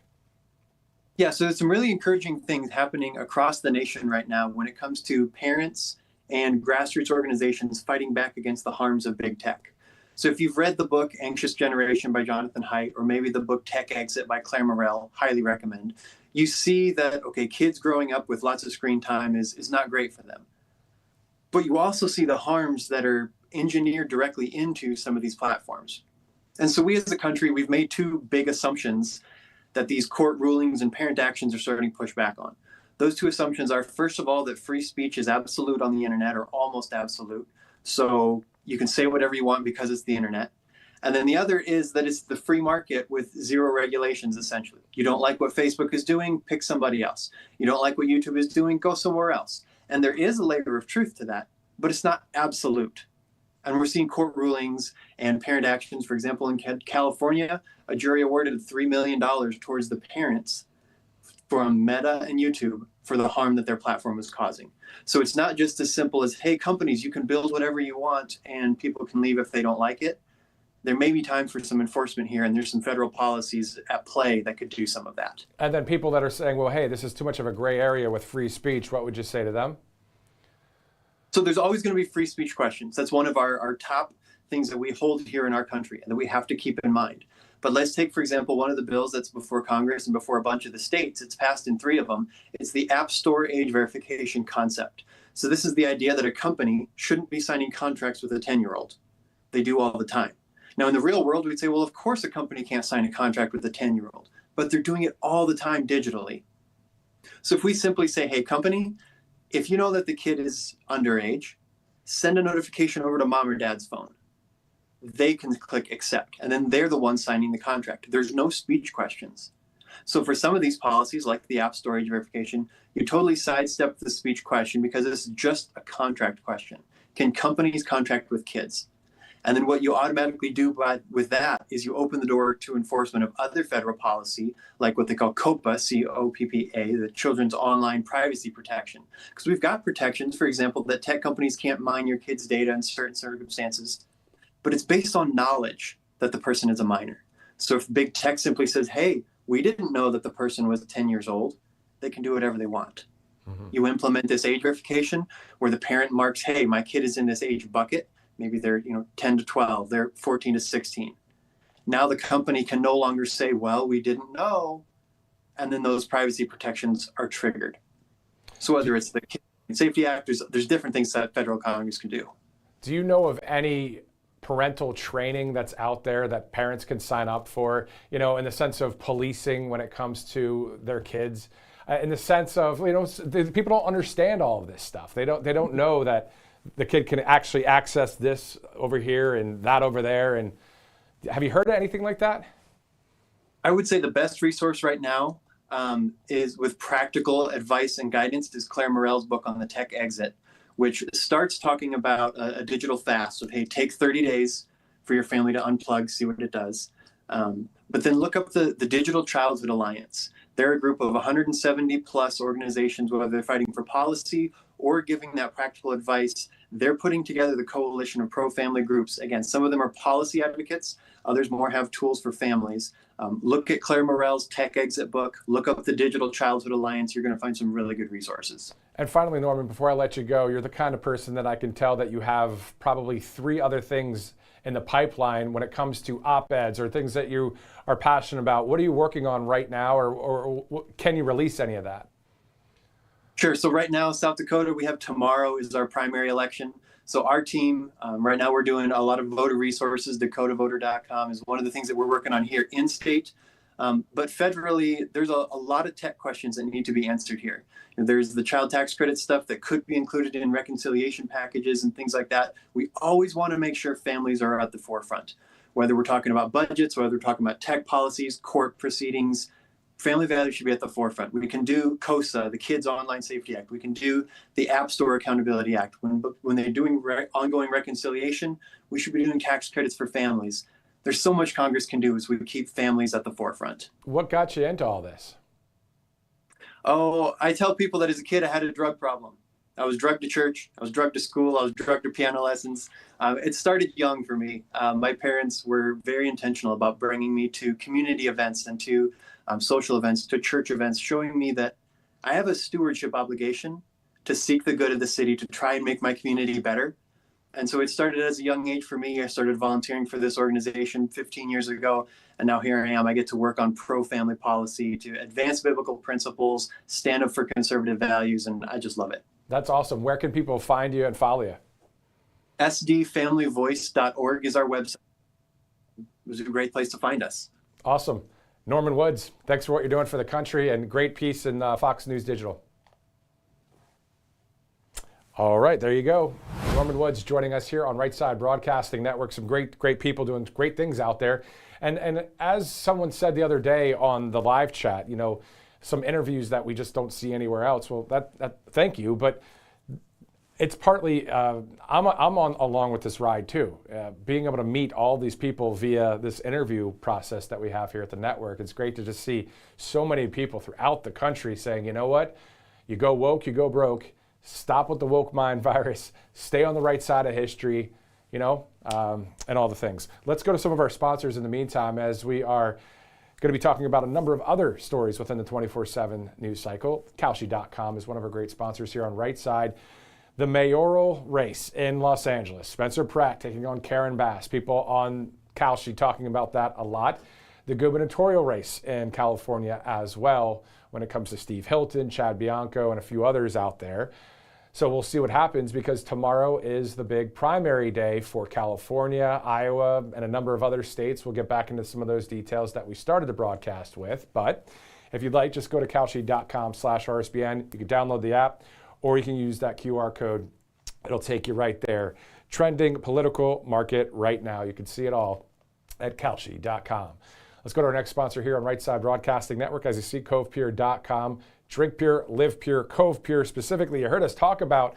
Yeah, so there's some really encouraging things happening across the nation right now when it comes to parents and grassroots organizations fighting back against the harms of big tech. So if you've read the book Anxious Generation by Jonathan Haidt, or maybe the book Tech Exit by Claire Morrell, highly recommend, you see that, okay, kids growing up with lots of screen time is not great for them. But you also see the harms that are engineered directly into some of these platforms. And so we as a country, we've made two big assumptions that these court rulings and parent actions are starting to push back on. Those two assumptions are, first of all, that free speech is absolute on the internet, or almost absolute. So you can say whatever you want because it's the internet. And then the other is that it's the free market with zero regulations, essentially. You don't like what Facebook is doing, pick somebody else. You don't like what YouTube is doing, go somewhere else. And there is a layer of truth to that, but it's not absolute. And we're seeing court rulings and parent actions. For example, in California, a jury awarded $3 million towards the parents from Meta and YouTube for the harm that their platform was causing. So it's not just as simple as, hey, companies, you can build whatever you want and people can leave if they don't like it. There may be time for some enforcement here, and there's some federal policies at play that could do some of that. And then people that are saying, well, hey, this is too much of a gray area with free speech, what would you say to them? So there's always going to be free speech questions. That's one of our top things that we hold here in our country and that we have to keep in mind. But let's take, for example, one of the bills that's before Congress and before a bunch of the states. It's passed in 3 of them. It's the App Store age verification concept. So this is the idea that a company shouldn't be signing contracts with a 10-year-old. They do all the time. Now, in the real world, we'd say, well, of course a company can't sign a contract with a 10-year-old, but they're doing it all the time digitally. So if we simply say, hey, company, if you know that the kid is underage, send a notification over to mom or dad's phone. They can click accept, and then they're the ones signing the contract. There's no speech questions. So for some of these policies, like the App Store age verification, you totally sidestep the speech question because it's just a contract question. Can companies contract with kids? And then what you automatically do with that is you open the door to enforcement of other federal policy, like what they call COPPA, C-O-P-P-A, the Children's Online Privacy Protection. Because we've got protections, for example, that tech companies can't mine your kids' data in certain circumstances, but it's based on knowledge that the person is a minor. So if big tech simply says, hey, we didn't know that the person was 10 years old, they can do whatever they want. Mm-hmm. You implement this age verification where the parent marks, hey, my kid is in this age bucket. Maybe they're 10 to 12, they're 14 to 16. Now the company can no longer say, well, we didn't know. And then those privacy protections are triggered. So whether it's the Kid Safety Act, there's different things that federal Congress can do. Do you know of any parental training that's out there that parents can sign up for, in the sense of policing when it comes to their kids, in the sense of, people don't understand all of this stuff. They don't know that the kid can actually access this over here and that over there. And have you heard of anything like that? I would say the best resource right now is with practical advice and guidance is Claire Morrell's book on the Tech Exit, which starts talking about a digital fast. So, hey, take 30 days for your family to unplug, see what it does. But then look up the Digital Childhood Alliance. They're a group of 170 plus organizations, whether they're fighting for policy or giving that practical advice. They're putting together the coalition of pro-family groups. Again, some of them are policy advocates. Others more have tools for families. Look at Claire Morrell's Tech Exit book. Look up the Digital Childhood Alliance. You're going to find some really good resources. And finally, Norman, before I let you go, you're the kind of person that I can tell that you have probably 3 other things in the pipeline when it comes to op-eds or things that you are passionate about. What are you working on right now, or can you release any of that? Sure. So right now, South Dakota, we have tomorrow is our primary election. So our team, right now we're doing a lot of voter resources. DakotaVoter.com is one of the things that we're working on here in state. But federally, there's a lot of tech questions that need to be answered here. There's the child tax credit stuff that could be included in reconciliation packages and things like that. We always want to make sure families are at the forefront, whether we're talking about budgets, whether we're talking about tech policies, court proceedings. family values should be at the forefront. We can do COSA, the Kids Online Safety Act. We can do the App Store Accountability Act. When they're doing ongoing reconciliation, we should be doing tax credits for families. There's so much Congress can do as we keep families at the forefront. What got you into all this? Oh, I tell people that as a kid, I had a drug problem. I was drugged to church. I was drugged to school. I was drugged to piano lessons. It started young for me. My parents were very intentional about bringing me to community events and to social events, to church events, showing me that I have a stewardship obligation to seek the good of the city, to try and make my community better. And so it started as a young age for me. I started volunteering for this organization 15 years ago. And now here I am. I get to work on pro-family policy, to advance biblical principles, stand up for conservative values, and I just love it. That's awesome. Where can people find you and follow you? sdfamilyvoice.org is our website. It was a great place to find us. Awesome. Norman Woods, thanks for what you're doing for the country, and great piece in Fox News Digital. All right, there you go. Norman Woods joining us here on Right Side Broadcasting Network. Some great people doing great things out there. And as someone said the other day on the live chat, you know, some interviews that we just don't see anywhere else. Well, that thank you, but it's partly I'm on along with this ride too. Being able to meet all these people via this interview process that we have here at the network. It's great to just see so many people throughout the country saying, you know what, you go woke, you go broke. Stop with the woke mind virus, stay on the right side of history, you know, and all the things. Let's go to some of our sponsors in the meantime, as we are going to be talking about a number of other stories within the 24/7 news cycle. Kalshi.com is one of our great sponsors here on Right Side. The mayoral race in Los Angeles. Spencer Pratt taking on Karen Bass. People on Kalshi talking about that a lot. The gubernatorial race in California as well, when it comes to Steve Hilton, Chad Bianco, and a few others out there. So we'll see what happens, because tomorrow is the big primary day for California, Iowa, and a number of other states. We'll get back into some of those details that we started the broadcast with. But if you'd like, just go to Kalshi.com/RSBN. You can download the app, or you can use that QR code. It'll take you right there. Trending political market right now. You can see it all at Kalshi.com. Let's go to our next sponsor here on Right Side Broadcasting Network. As you see, CovePure.com. Drink pure, live pure, Cove Pure specifically. You heard us talk about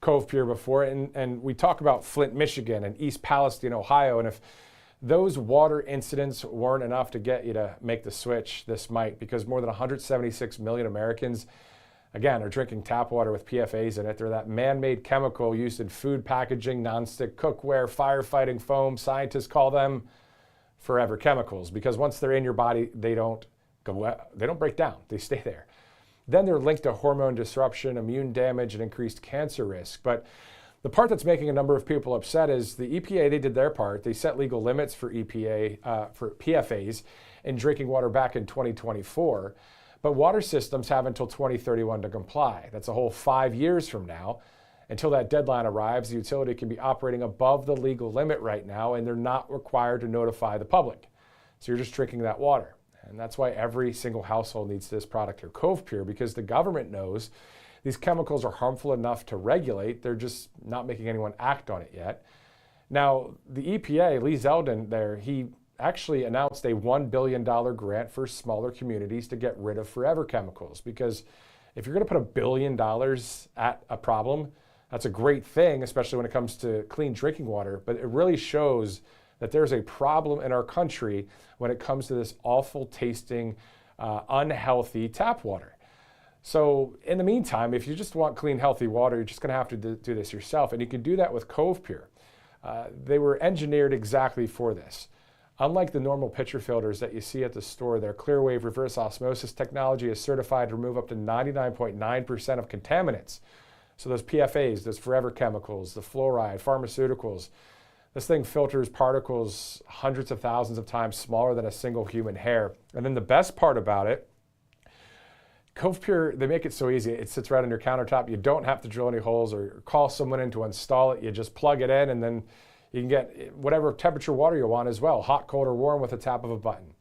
Cove Pure before, and we talk about Flint, Michigan, and East Palestine, Ohio. And if those water incidents weren't enough to get you to make the switch, this might, because more than 176 million Americans, again, are drinking tap water with PFAs in it. They're that man-made chemical used in food packaging, nonstick cookware, firefighting foam. Scientists call them forever chemicals, because once they're in your body, they don't break down. They stay there. Then they're linked to hormone disruption, immune damage, and increased cancer risk. But the part that's making a number of people upset is the EPA, they did their part. They set legal limits for for PFAs in drinking water back in 2024. But water systems have until 2031 to comply. That's a whole 5 years from now. Until that deadline arrives, the utility can be operating above the legal limit right now, and they're not required to notify the public. So you're just drinking that water. And that's why every single household needs this product here, Cove Pure, because the government knows these chemicals are harmful enough to regulate. They're just not making anyone act on it yet. Now, the EPA, Lee Zeldin there, he actually announced a $1 billion grant for smaller communities to get rid of forever chemicals, because if you're going to put $1 billion at a problem, that's a great thing, especially when it comes to clean drinking water, but it really shows that there's a problem in our country when it comes to this awful tasting, unhealthy tap water. So in the meantime, if you just want clean, healthy water, you're just gonna have to do this yourself. And you can do that with Cove Pure. They were engineered exactly for this. Unlike the normal pitcher filters that you see at the store, their Clearwave reverse osmosis technology is certified to remove up to 99.9% of contaminants. So those PFAs, those forever chemicals, the fluoride, pharmaceuticals, this thing filters particles hundreds of thousands of times smaller than a single human hair. And then the best part about it, Cove Pure, they make it so easy. It sits right on your countertop. You don't have to drill any holes or call someone in to install it. You just plug it in, and then you can get whatever temperature water you want as well, hot, cold, or warm, with a tap of a button.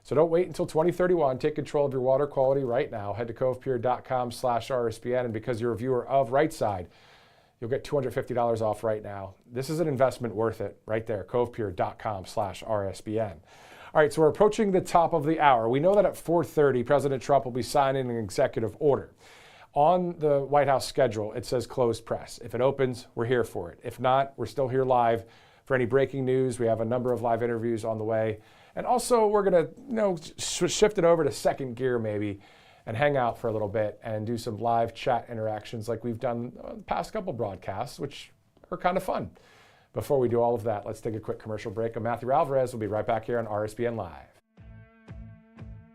So don't wait until 2031. Take control of your water quality right now. Head to covepure.com/RSBN, and because you're a viewer of Right Side, you'll get $250 off right now. This is an investment worth it right there, covepure.com/RSBN. All right, so we're approaching the top of the hour. We know that at 4:30, President Trump will be signing an executive order. On the White House schedule, it says closed press. If it opens, we're here for it. If not, we're still here live for any breaking news. We have a number of live interviews on the way. And also, we're going to shift it over to second gear maybe and hang out for a little bit and do some live chat interactions like we've done the past couple broadcasts, which are kind of fun. Before we do all of that, let's take a quick commercial break. I'm Matthew Alvarez. We'll be right back here on RSBN Live.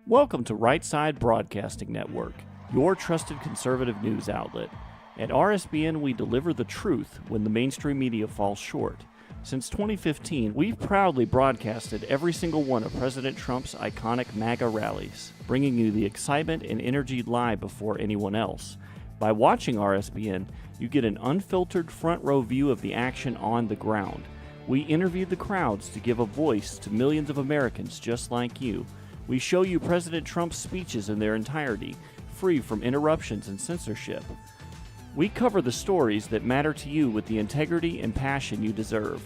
Welcome to Right Side Broadcasting Network, your trusted conservative news outlet. At RSBN, we deliver the truth when the mainstream media falls short. Since 2015, we've proudly broadcasted every single one of President Trump's iconic MAGA rallies, bringing you the excitement and energy live before anyone else. By watching RSBN, you get an unfiltered front row view of the action on the ground. We interview the crowds to give a voice to millions of Americans just like you. We show you President Trump's speeches in their entirety, free from interruptions and censorship. We cover the stories that matter to you with the integrity and passion you deserve.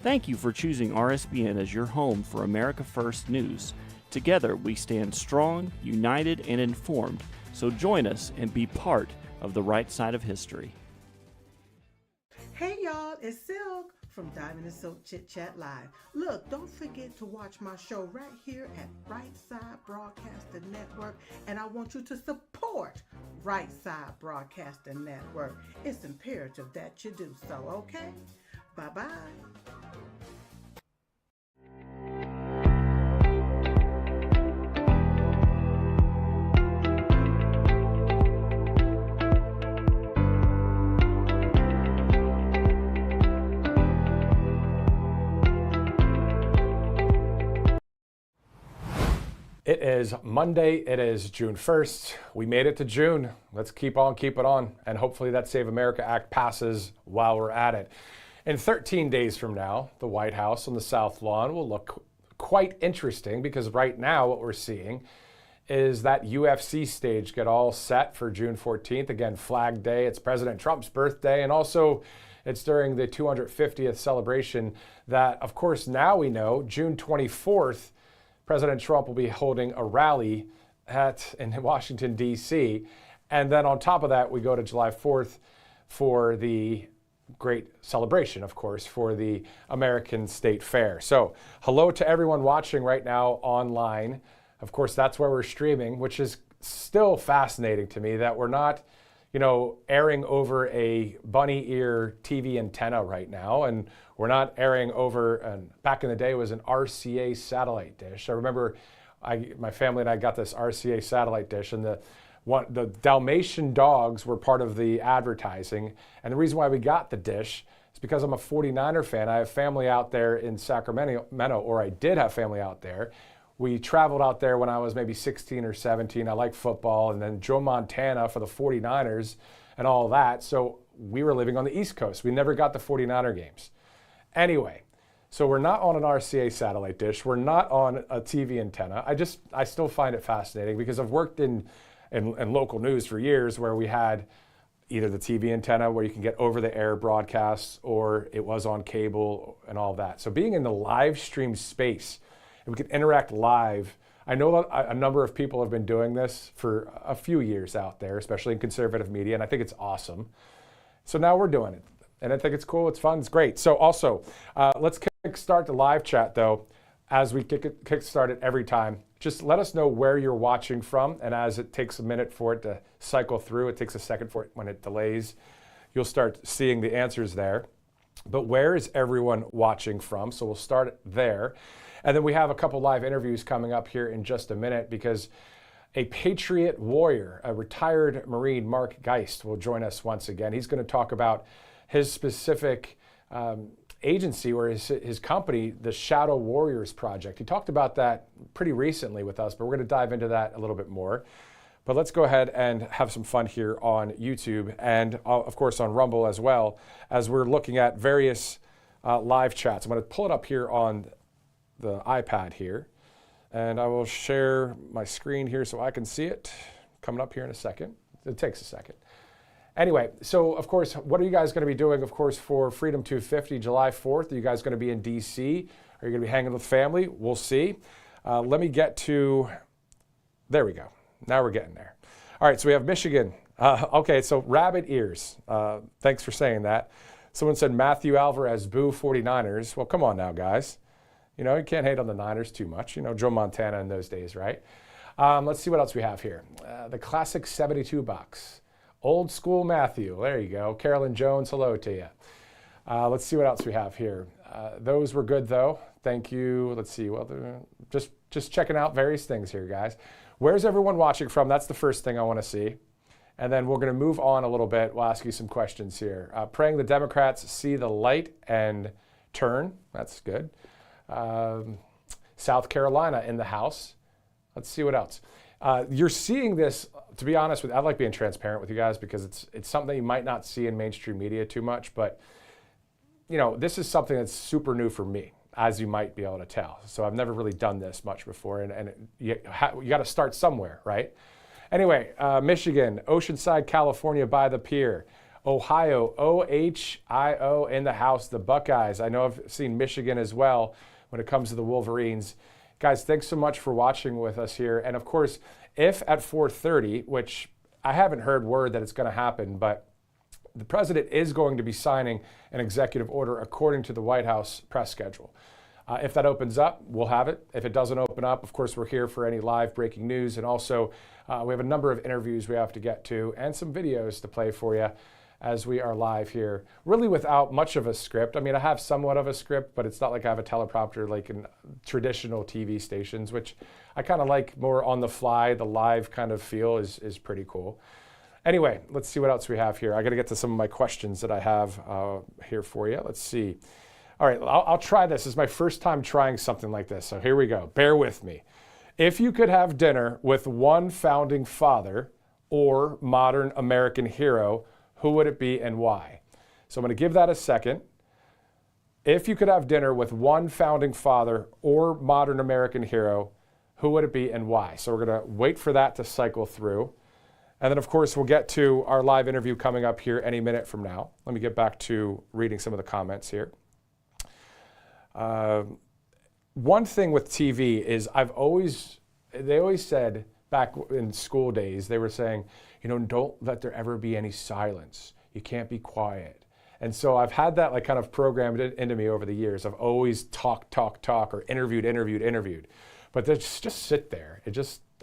Thank you for choosing RSBN as your home for America First News. Together, we stand strong, united, and informed. So join us and be part of the right side of history. Hey y'all, it's Silk from Diamond and Silk Chit Chat Live. Look, don't forget to watch my show right here at Right Side Broadcasting Network, and I want you to support Right Side Broadcasting Network. It's imperative that you do so, okay? Bye-bye. It is Monday. It is June 1st. We made it to June. Let's keep on, keep it on. And hopefully that Save America Act passes while we're at it. In 13 days from now, the White House on the South Lawn will look quite interesting because right now what we're seeing is that UFC stage get all set for June 14th. Again, Flag Day. It's President Trump's birthday. And also it's during the 250th celebration that, of course, now we know June 24th, President Trump will be holding a rally in Washington, D.C. And then on top of that, we go to July 4th for the great celebration, of course, for the American State Fair. So hello to everyone watching right now online. Of course, that's where we're streaming, which is still fascinating to me that we're not, airing over a bunny ear TV antenna right now. And we're not airing over, back in the day, it was an RCA satellite dish. I remember my family and I got this RCA satellite dish, and the Dalmatian dogs were part of the advertising. And the reason why we got the dish is because I'm a 49er fan. I have family out there in Sacramento, or I did have family out there. We traveled out there when I was maybe 16 or 17. I like football, and then Joe Montana for the 49ers and all that. So we were living on the East Coast. We never got the 49er games. Anyway, so we're not on an RCA satellite dish. We're not on a TV antenna. I still find it fascinating because I've worked in local news for years where we had either the TV antenna where you can get over-the-air broadcasts, or it was on cable and all that. So being in the live stream space, and we can interact live. I know a number of people have been doing this for a few years out there, especially in conservative media, and I think it's awesome. So now we're doing it, and I think it's cool, it's fun, it's great. So also, let's kickstart the live chat, though, as we kickstart it every time. Just let us know where you're watching from, and as it takes a minute for it to cycle through, it takes a second for it when it delays, you'll start seeing the answers there. But where is everyone watching from? So we'll start there. And then we have a couple live interviews coming up here in just a minute because a Patriot warrior, a retired Marine, Mark Geist, will join us once again. He's going to talk about his specific agency or his company, the Shadow Warriors Project. He talked about that pretty recently with us, but we're going to dive into that a little bit more. But let's go ahead and have some fun here on YouTube and, of course, on Rumble as well, as we're looking at various live chats. I'm going to pull it up here on the iPad here, and I will share my screen here so I can see it coming up here in a second. It takes a second. Anyway, so of course, what are you guys going to be doing, of course, for Freedom 250 July 4th? Are you guys going to be in D.C.? Are you going to be hanging with family? We'll see. Let me get to, there we go. Now we're getting there. All right, so we have Michigan. Okay, so rabbit ears. Thanks for saying that. Someone said Matthew Alvarez, boo 49ers. Well, come on now, guys. You know, you can't hate on the Niners too much. You know, Joe Montana in those days, right? Let's see what else we have here. The classic 72 box. Old school Matthew. There you go. Carolyn Jones, hello to you. Let's see what else we have here. Those were good, though. Thank you. Let's see. Well, just checking out various things here, guys. Where's everyone watching from? That's the first thing I want to see. And then we're going to move on a little bit. We'll ask you some questions here. Praying the Democrats see the light and turn. That's good. South Carolina in the House. Let's see what else. You're seeing this, to be honest with you, I like being transparent with you guys because it's something you might not see in mainstream media too much, but you know, this is something that's super new for me, as you might be able to tell. So I've never really done this much before, and you got to start somewhere, right? Anyway, Michigan, Oceanside, California by the pier. Ohio, OHIO in the house, the Buckeyes. I know I've seen Michigan as well when it comes to the Wolverines. Guys, thanks so much for watching with us here. And of course, if at 4:30, which I haven't heard word that it's going to happen, but the president is going to be signing an executive order according to the White House press schedule. If that opens up, we'll have it. If it doesn't open up, of course, we're here for any live breaking news. And also, we have a number of interviews we have to get to and some videos to play for you as we are live here, really without much of a script. I mean, I have somewhat of a script, but it's not like I have a teleprompter like in traditional TV stations, which I kind of like more on the fly. The live kind of feel is pretty cool. Anyway, let's see what else we have here. I got to get to some of my questions that I have here for you. Let's see. All right, I'll try this. This is my first time trying something like this, so here we go. Bear with me. If you could have dinner with one founding father or modern American hero, who would it be and why? So I'm going to give that a second. If you could have dinner with one founding father or modern American hero, who would it be and why? So we're going to wait for that to cycle through. And then, of course, we'll get to our live interview coming up here any minute from now. Let me get back to reading some of the comments here. One thing with TV is they always said back in school days, they were saying, you know, don't let there ever be any silence. You can't be quiet. And so I've had that like kind of programmed into me over the years. I've always talk, or interviewed. But they just sit there.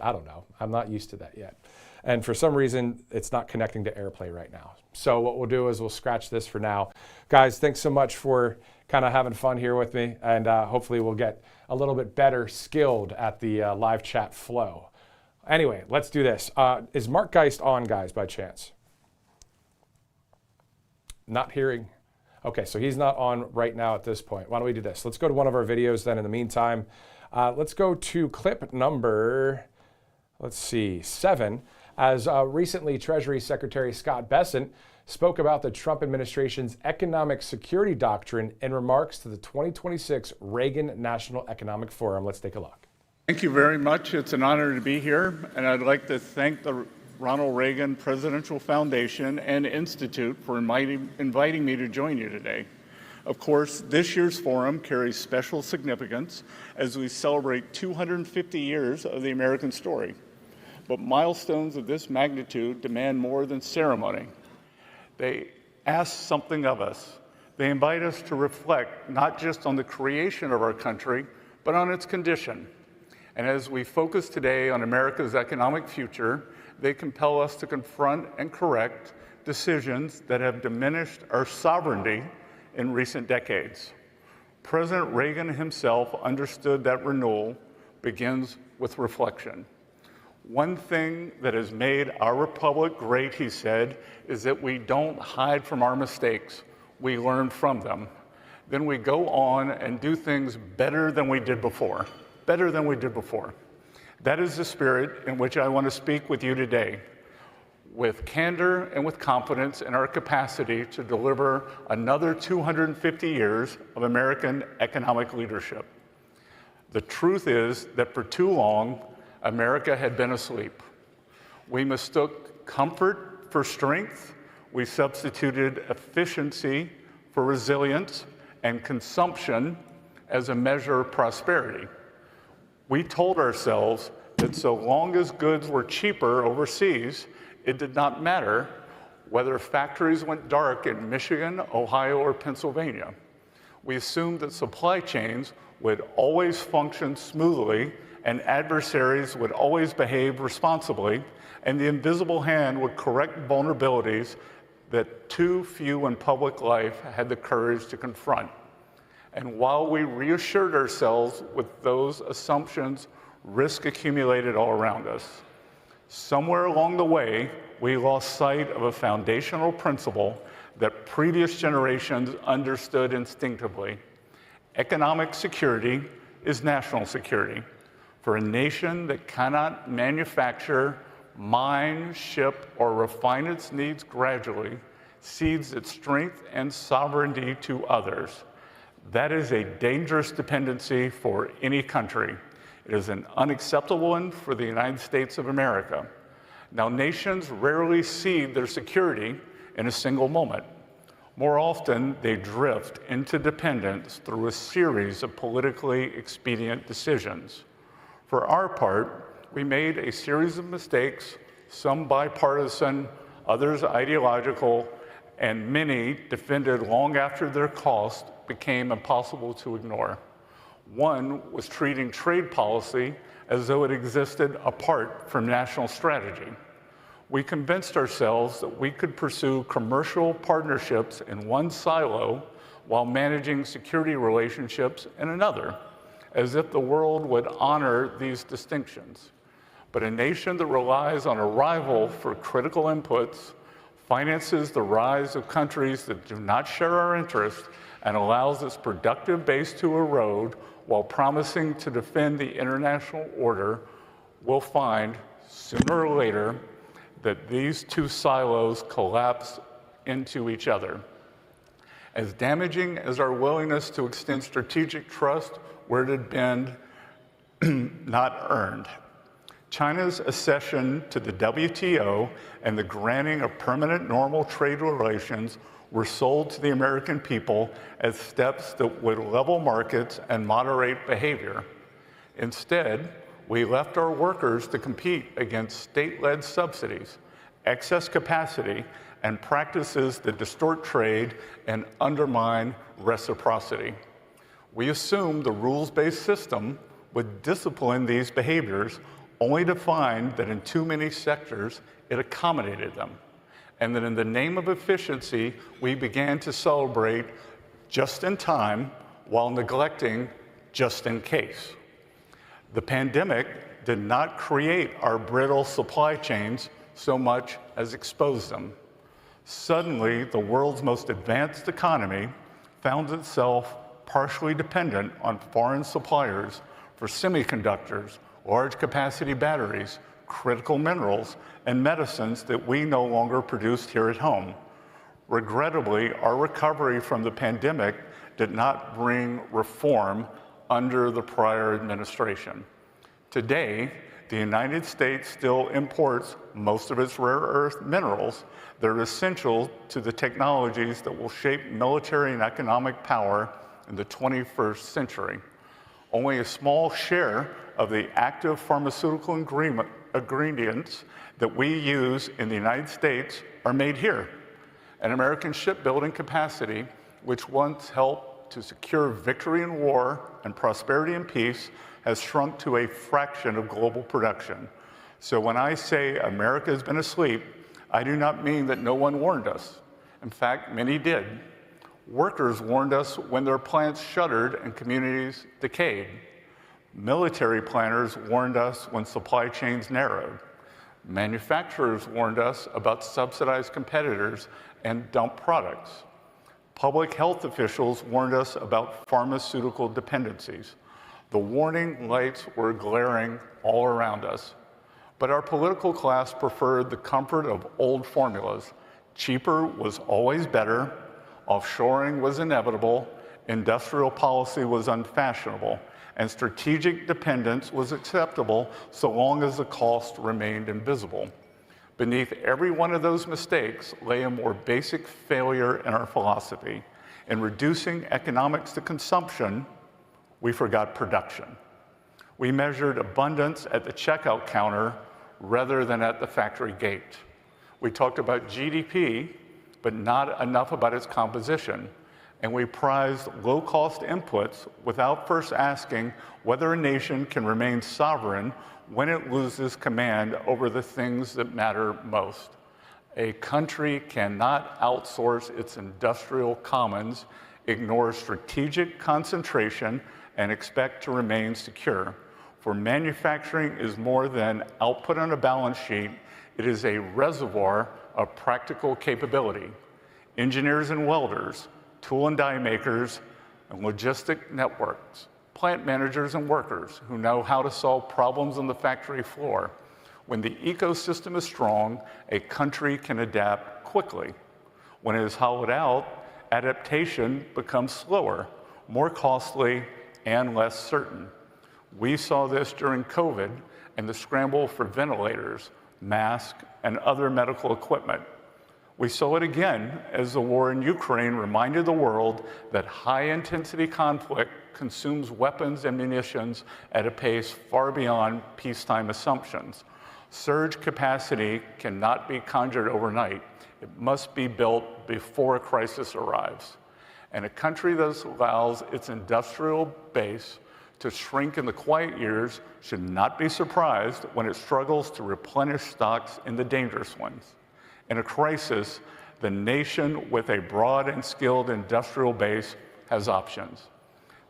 I don't know. I'm not used to that yet. And for some reason, it's not connecting to AirPlay right now. So what we'll do is we'll scratch this for now. Guys, thanks so much for kind of having fun here with me. And hopefully we'll get a little bit better skilled at the live chat flow. Anyway, let's do this. Is Mark Geist on, guys, by chance? Not hearing. Okay, so he's not on right now at this point. Why don't we do this? Let's go to one of our videos then in the meantime. Let's go to clip number, 7. As recently Treasury Secretary Scott Bessent spoke about the Trump administration's economic security doctrine in remarks to the 2026 Reagan National Economic Forum. Let's take a look. Thank you very much. It's an honor to be here, and I'd like to thank the Ronald Reagan Presidential Foundation and Institute for inviting me to join you today. Of course, this year's forum carries special significance as we celebrate 250 years of the American story. But milestones of this magnitude demand more than ceremony. They ask something of us. They invite us to reflect not just on the creation of our country, but on its condition. And as we focus today on America's economic future, they compel us to confront and correct decisions that have diminished our sovereignty in recent decades. President Reagan himself understood that renewal begins with reflection. One thing that has made our republic great, he said, is that we don't hide from our mistakes. We learn from them. Then we go on and do things better than we did before. Better than we did before. That is the spirit in which I want to speak with you today, with candor and with confidence in our capacity to deliver another 250 years of American economic leadership. The truth is that for too long, America had been asleep. We mistook comfort for strength. We substituted efficiency for resilience and consumption as a measure of prosperity. We told ourselves that so long as goods were cheaper overseas, it did not matter whether factories went dark in Michigan, Ohio, or Pennsylvania. We assumed that supply chains would always function smoothly and adversaries would always behave responsibly, and the invisible hand would correct vulnerabilities that too few in public life had the courage to confront. And while we reassured ourselves with those assumptions, risk accumulated all around us. Somewhere along the way, we lost sight of a foundational principle that previous generations understood instinctively. Economic security is national security. For a nation that cannot manufacture, mine, ship, or refine its needs gradually, cedes its strength and sovereignty to others. That is a dangerous dependency for any country. It is an unacceptable one for the United States of America. Now, nations rarely cede their security in a single moment. More often, they drift into dependence through a series of politically expedient decisions. For our part, we made a series of mistakes, some bipartisan, others ideological, and many defended long after their cost became impossible to ignore. One was treating trade policy as though it existed apart from national strategy. We convinced ourselves that we could pursue commercial partnerships in one silo while managing security relationships in another, as if the world would honor these distinctions. But a nation that relies on a rival for critical inputs finances the rise of countries that do not share our interests and allows its productive base to erode while promising to defend the international order will find sooner or later that these two silos collapse into each other. As damaging as our willingness to extend strategic trust where it had been not earned. China's accession to the WTO and the granting of permanent normal trade relations were sold to the American people as steps that would level markets and moderate behavior. Instead, we left our workers to compete against state-led subsidies, excess capacity, and practices that distort trade and undermine reciprocity. We assumed the rules-based system would discipline these behaviors only to find that in too many sectors it accommodated them, and that in the name of efficiency, we began to celebrate just in time while neglecting just in case. The pandemic did not create our brittle supply chains so much as expose them. Suddenly, the world's most advanced economy found itself partially dependent on foreign suppliers for semiconductors, large capacity batteries, critical minerals, and medicines that we no longer produced here at home. Regrettably, our recovery from the pandemic did not bring reform under the prior administration. Today, the United States still imports most of its rare earth minerals that are essential to the technologies that will shape military and economic power in the 21st century. Only a small share of the active pharmaceutical ingredients that we use in the United States are made here. And American shipbuilding capacity, which once helped to secure victory in war and prosperity in peace, has shrunk to a fraction of global production. So when I say America has been asleep, I do not mean that no one warned us. In fact, many did. Workers warned us when their plants shuttered and communities decayed. Military planners warned us when supply chains narrowed. Manufacturers warned us about subsidized competitors and dump products. Public health officials warned us about pharmaceutical dependencies. The warning lights were glaring all around us. But our political class preferred the comfort of old formulas. Cheaper was always better, offshoring was inevitable, industrial policy was unfashionable, and strategic dependence was acceptable so long as the cost remained invisible. Beneath every one of those mistakes lay a more basic failure in our philosophy. In reducing economics to consumption, we forgot production. We measured abundance at the checkout counter rather than at the factory gate. We talked about GDP, but not enough about its composition. And we prized low-cost inputs without first asking whether a nation can remain sovereign when it loses command over the things that matter most. A country cannot outsource its industrial commons, ignore strategic concentration, and expect to remain secure. For manufacturing is more than output on a balance sheet, it is a reservoir of practical capability. Engineers and welders, tool and die makers, and logistic networks, plant managers and workers who know how to solve problems on the factory floor. When the ecosystem is strong, a country can adapt quickly. When it is hollowed out, adaptation becomes slower, more costly, and less certain. We saw this during COVID and the scramble for ventilators, masks, and other medical equipment. We saw it again as the war in Ukraine reminded the world that high-intensity conflict consumes weapons and munitions at a pace far beyond peacetime assumptions. Surge capacity cannot be conjured overnight. It must be built before a crisis arrives. And a country that allows its industrial base to shrink in the quiet years should not be surprised when it struggles to replenish stocks in the dangerous ones. In a crisis, the nation with a broad and skilled industrial base has options.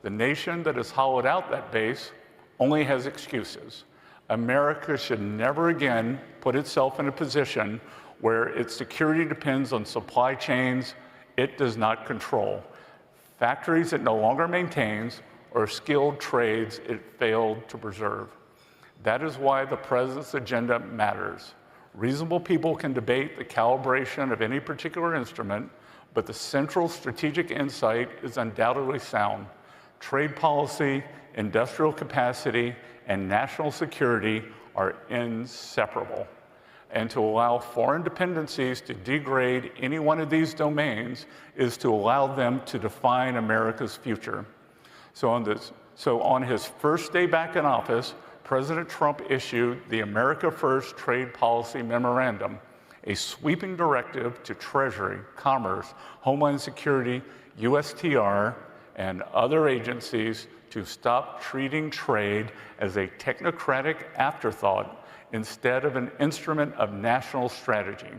The nation that has hollowed out that base only has excuses. America should never again put itself in a position where its security depends on supply chains it does not control, factories it no longer maintains, or skilled trades it failed to preserve. That is why the president's agenda matters. Reasonable people can debate the calibration of any particular instrument, but the central strategic insight is undoubtedly sound. Trade policy, industrial capacity, and national security are inseparable. And to allow foreign dependencies to degrade any one of these domains is to allow them to define America's future. So on his first day back in office, President Trump issued the America First Trade Policy Memorandum, a sweeping directive to Treasury, Commerce, Homeland Security, USTR, and other agencies to stop treating trade as a technocratic afterthought instead of an instrument of national strategy.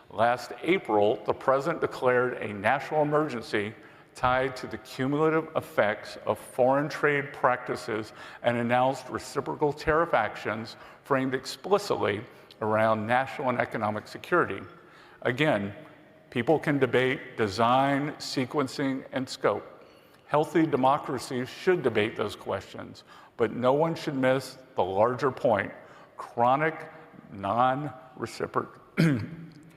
Last April, the president declared a national emergency tied to the cumulative effects of foreign trade practices and announced reciprocal tariff actions framed explicitly around national and economic security. Again, people can debate design, sequencing, and scope. Healthy democracies should debate those questions, but no one should miss the larger point. Chronic,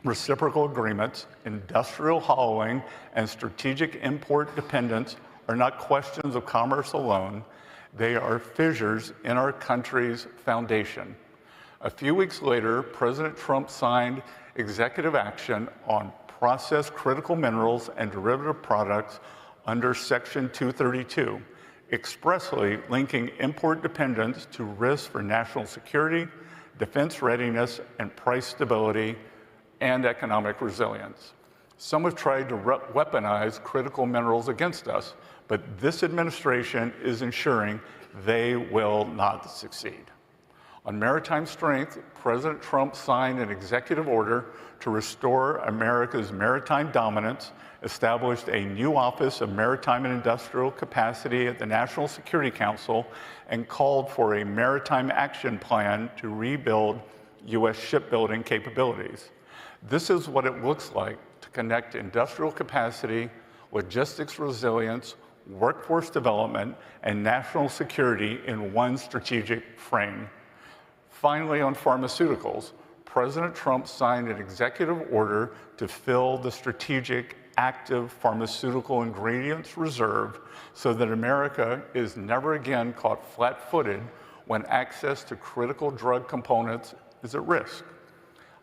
reciprocal agreements, industrial hollowing, and strategic import dependence are not questions of commerce alone. They are fissures in our country's foundation. A few weeks later, President Trump signed executive action on processed critical minerals and derivative products under Section 232, expressly linking import dependence to risks for national security, defense readiness, and price stability, and economic resilience. Some have tried to weaponize critical minerals against us, but this administration is ensuring they will not succeed. On maritime strength, President Trump signed an executive order to restore America's maritime dominance, established a new Office of Maritime and Industrial Capacity at the National Security Council, and called for a maritime action plan to rebuild U.S. shipbuilding capabilities. This is what it looks like to connect industrial capacity, logistics resilience, workforce development, and national security in one strategic frame. Finally, on pharmaceuticals, President Trump signed an executive order to fill the strategic active pharmaceutical ingredients reserve so that America is never again caught flat-footed when access to critical drug components is at risk.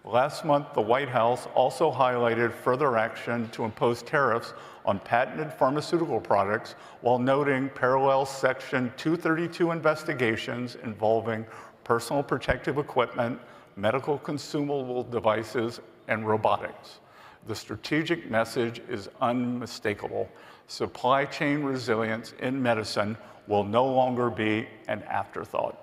Last month, the White House also highlighted further action to impose tariffs on patented pharmaceutical products while noting parallel Section 232 investigations involving personal protective equipment, medical consumable devices, and robotics. The strategic message is unmistakable. Supply chain resilience in medicine will no longer be an afterthought.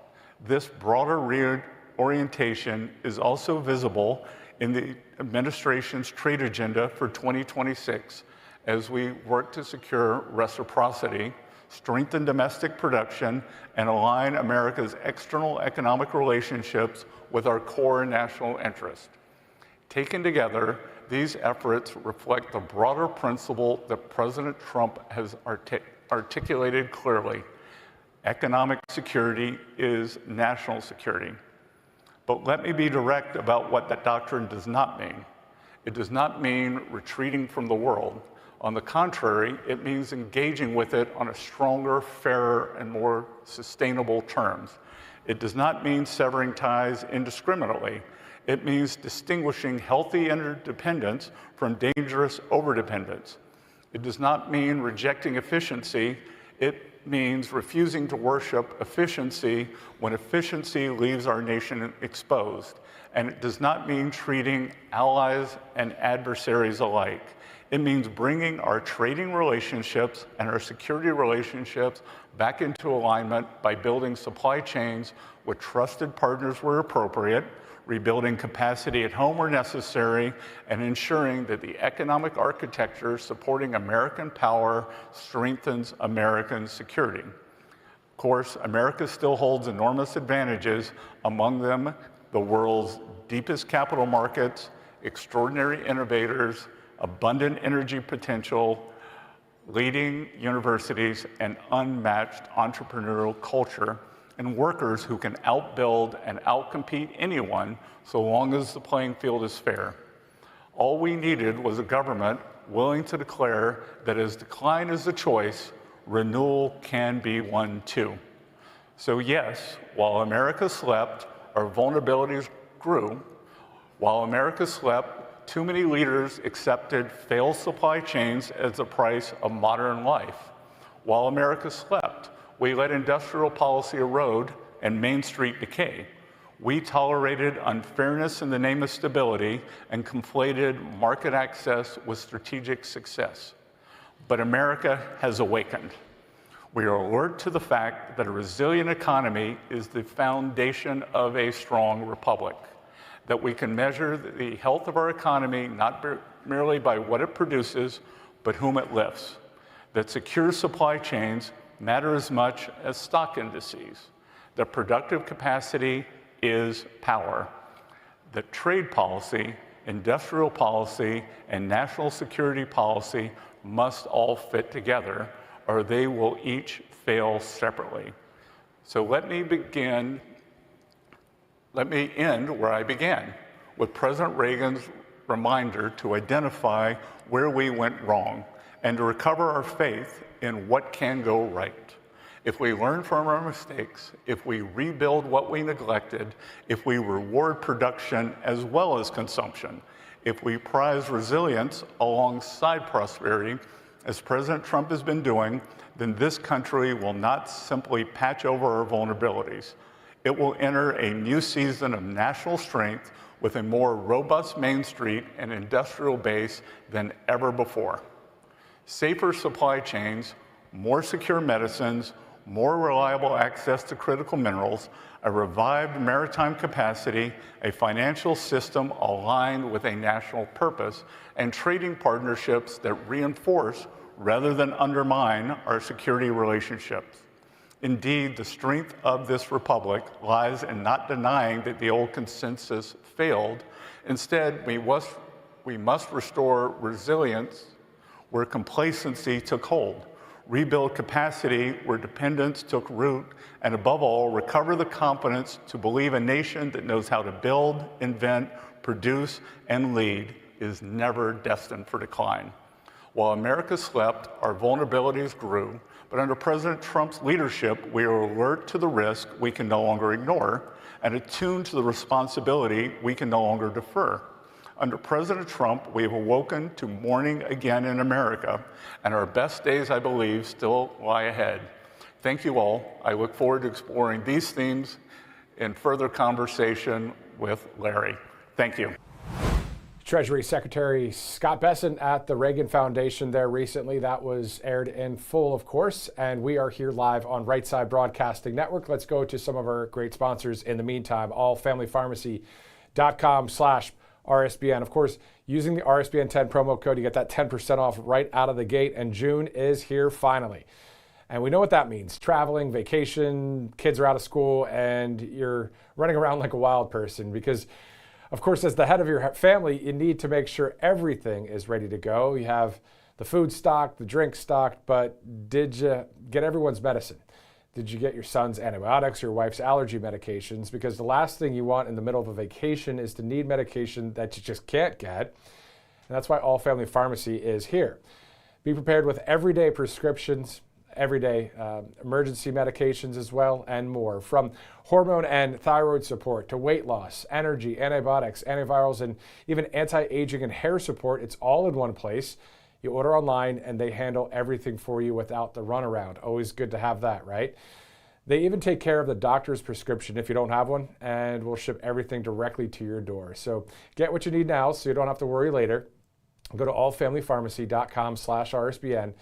This broader reorientation is also visible in the administration's trade agenda for 2026 as we work to secure reciprocity, strengthen domestic production, and align America's external economic relationships with our core national interest. Taken together, these efforts reflect the broader principle that President Trump has articulated clearly. Economic security is national security. But let me be direct about what that doctrine does not mean. It does not mean retreating from the world. On the contrary, it means engaging with it on a stronger, fairer, and more sustainable terms. It does not mean severing ties indiscriminately. It means distinguishing healthy interdependence from dangerous overdependence. It does not mean rejecting efficiency. It means refusing to worship efficiency when efficiency leaves our nation exposed. And it does not mean treating allies and adversaries alike. It means bringing our trading relationships and our security relationships back into alignment by building supply chains with trusted partners where appropriate, rebuilding capacity at home where necessary, and ensuring that the economic architecture supporting American power strengthens American security. Of course, America still holds enormous advantages, among them the world's deepest capital markets, extraordinary innovators, abundant energy potential, leading universities, and unmatched entrepreneurial culture, and workers who can outbuild and outcompete anyone so long as the playing field is fair. All we needed was a government willing to declare that as decline is a choice, renewal can be one too. So yes, while America slept, our vulnerabilities grew. While America slept, too many leaders accepted failed supply chains as the price of modern life. While America slept, we let industrial policy erode and Main Street decay. We tolerated unfairness in the name of stability and conflated market access with strategic success. But America has awakened. We are alert to the fact that a resilient economy is the foundation of a strong republic, that we can measure the health of our economy not merely by what it produces, but whom it lifts, that secure supply chains matter as much as stock indices, that productive capacity is power, that trade policy, industrial policy, and national security policy must all fit together, or they will each fail separately. So let me end where I began, with President Reagan's reminder to identify where we went wrong and to recover our faith in what can go right. If we learn from our mistakes, if we rebuild what we neglected, if we reward production as well as consumption, if we prize resilience alongside prosperity, as President Trump has been doing, then this country will not simply patch over our vulnerabilities. It will enter a new season of national strength with a more robust Main Street and industrial base than ever before. Safer supply chains, more secure medicines, more reliable access to critical minerals, a revived maritime capacity, a financial system aligned with a national purpose, and trading partnerships that reinforce rather than undermine our security relationships. Indeed, the strength of this republic lies in not denying that the old consensus failed. Instead, we must restore resilience where complacency took hold, rebuild capacity where dependence took root, and above all, recover the confidence to believe a nation that knows how to build, invent, produce, and lead is never destined for decline. While America slept, our vulnerabilities grew, but under President Trump's leadership, we are alert to the risk we can no longer ignore, and attuned to the responsibility we can no longer defer. Under President Trump, we have awoken to morning again in America, and our best days, I believe, still lie ahead. Thank you all. I look forward to exploring these themes in further conversation with Larry. Thank you. Treasury Secretary Scott Bessent at the Reagan Foundation there recently. That was aired in full, of course, and we are here live on Right Side Broadcasting Network. Let's go to some of our great sponsors in the meantime. allfamilypharmacy.com/RSBN. Of course, using the RSBN 10 promo code, you get that 10% off right out of the gate, and June is here finally. And we know what that means. Traveling, vacation, kids are out of school, and you're running around like a wild person because, of course, as the head of your family, you need to make sure everything is ready to go. You have the food stocked, the drink stocked, but did you get everyone's medicine? Did you get your son's antibiotics, your wife's allergy medications? Because the last thing you want in the middle of a vacation is to need medication that you just can't get. And that's why All Family Pharmacy is here. Be prepared with everyday prescriptions, everyday emergency medications as well, and more. From hormone and thyroid support to weight loss, energy, antibiotics, antivirals, and even anti-aging and hair support, it's all in one place. You order online and they handle everything for you without the runaround. Always good to have that, right? They even take care of the doctor's prescription if you don't have one, and will ship everything directly to your door. So get what you need now so you don't have to worry later. Go to allfamilypharmacy.com/RSBN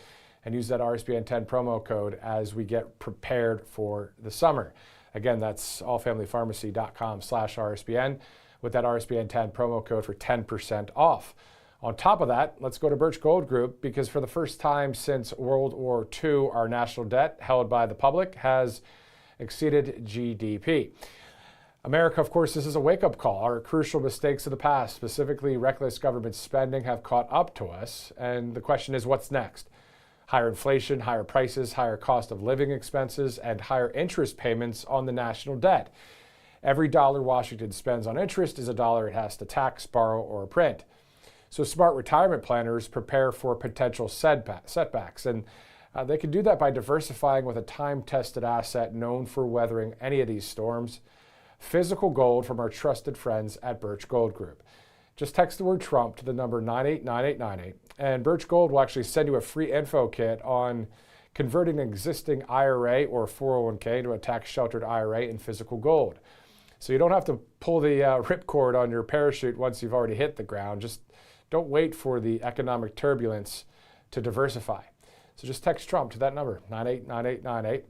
and use that RSBN 10 promo code as we get prepared for the summer. Again, that's allfamilypharmacy.com/RSBN with that RSBN 10 promo code for 10% off. On top of that, let's go to Birch Gold Group, because for the first time since World War II, our national debt held by the public has exceeded GDP. America, of course, this is a wake-up call. Our crucial mistakes of the past, specifically reckless government spending, have caught up to us. And the question is, what's next? Higher inflation, higher prices, higher cost of living expenses, and higher interest payments on the national debt. Every dollar Washington spends on interest is a dollar it has to tax, borrow, or print. So smart retirement planners prepare for potential setbacks, and they can do that by diversifying with a time-tested asset known for weathering any of these storms: physical gold from our trusted friends at Birch Gold Group. Just text the word Trump to the number 989898, and Birch Gold will actually send you a free info kit on converting an existing IRA or 401k into a tax-sheltered IRA in physical gold. So you don't have to pull the ripcord on your parachute once you've already hit the ground. Just don't wait for the economic turbulence to diversify. So just text Trump to that number, 989898.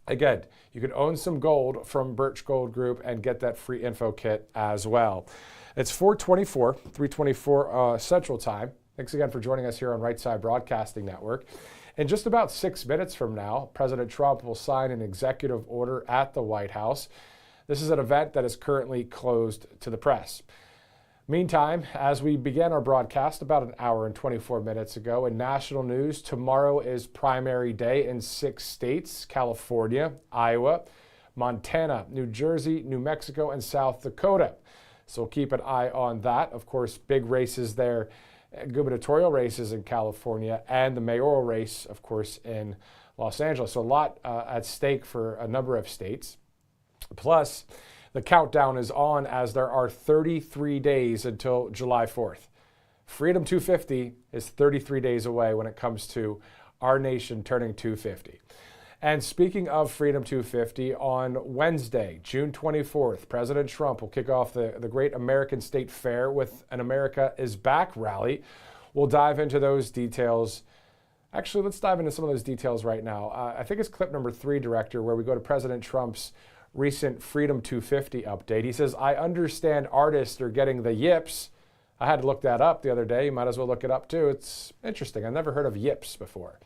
Again, you can own some gold from Birch Gold Group and get that free info kit as well. It's 324 Central Time. Thanks again for joining us here on Right Side Broadcasting Network. In just about 6 minutes from now, President Trump will sign an executive order at the White House. This is an event that is currently closed to the press. Meantime, as we began our broadcast about an hour and 24 minutes ago, in national news, tomorrow is primary day in 6 states: California, Iowa, Montana, New Jersey, New Mexico, and South Dakota. So keep an eye on that. Of course, big races there, gubernatorial races in California, and the mayoral race, of course, in Los Angeles. So a lot at stake for a number of states. Plus, the countdown is on as there are 33 days until July 4th. Freedom 250 is 33 days away when it comes to our nation turning 250. And speaking of Freedom 250, on Wednesday, June 24th, President Trump will kick off the Great American State Fair with an America is Back rally. We'll dive into those details. Actually, let's dive into some of those details right now. I think it's clip number 3, Director, where we go to President Trump's recent Freedom 250 update. He says, "I understand artists are getting the yips." I had to look that up the other day. You might as well look it up too. It's interesting. I've never heard of yips before.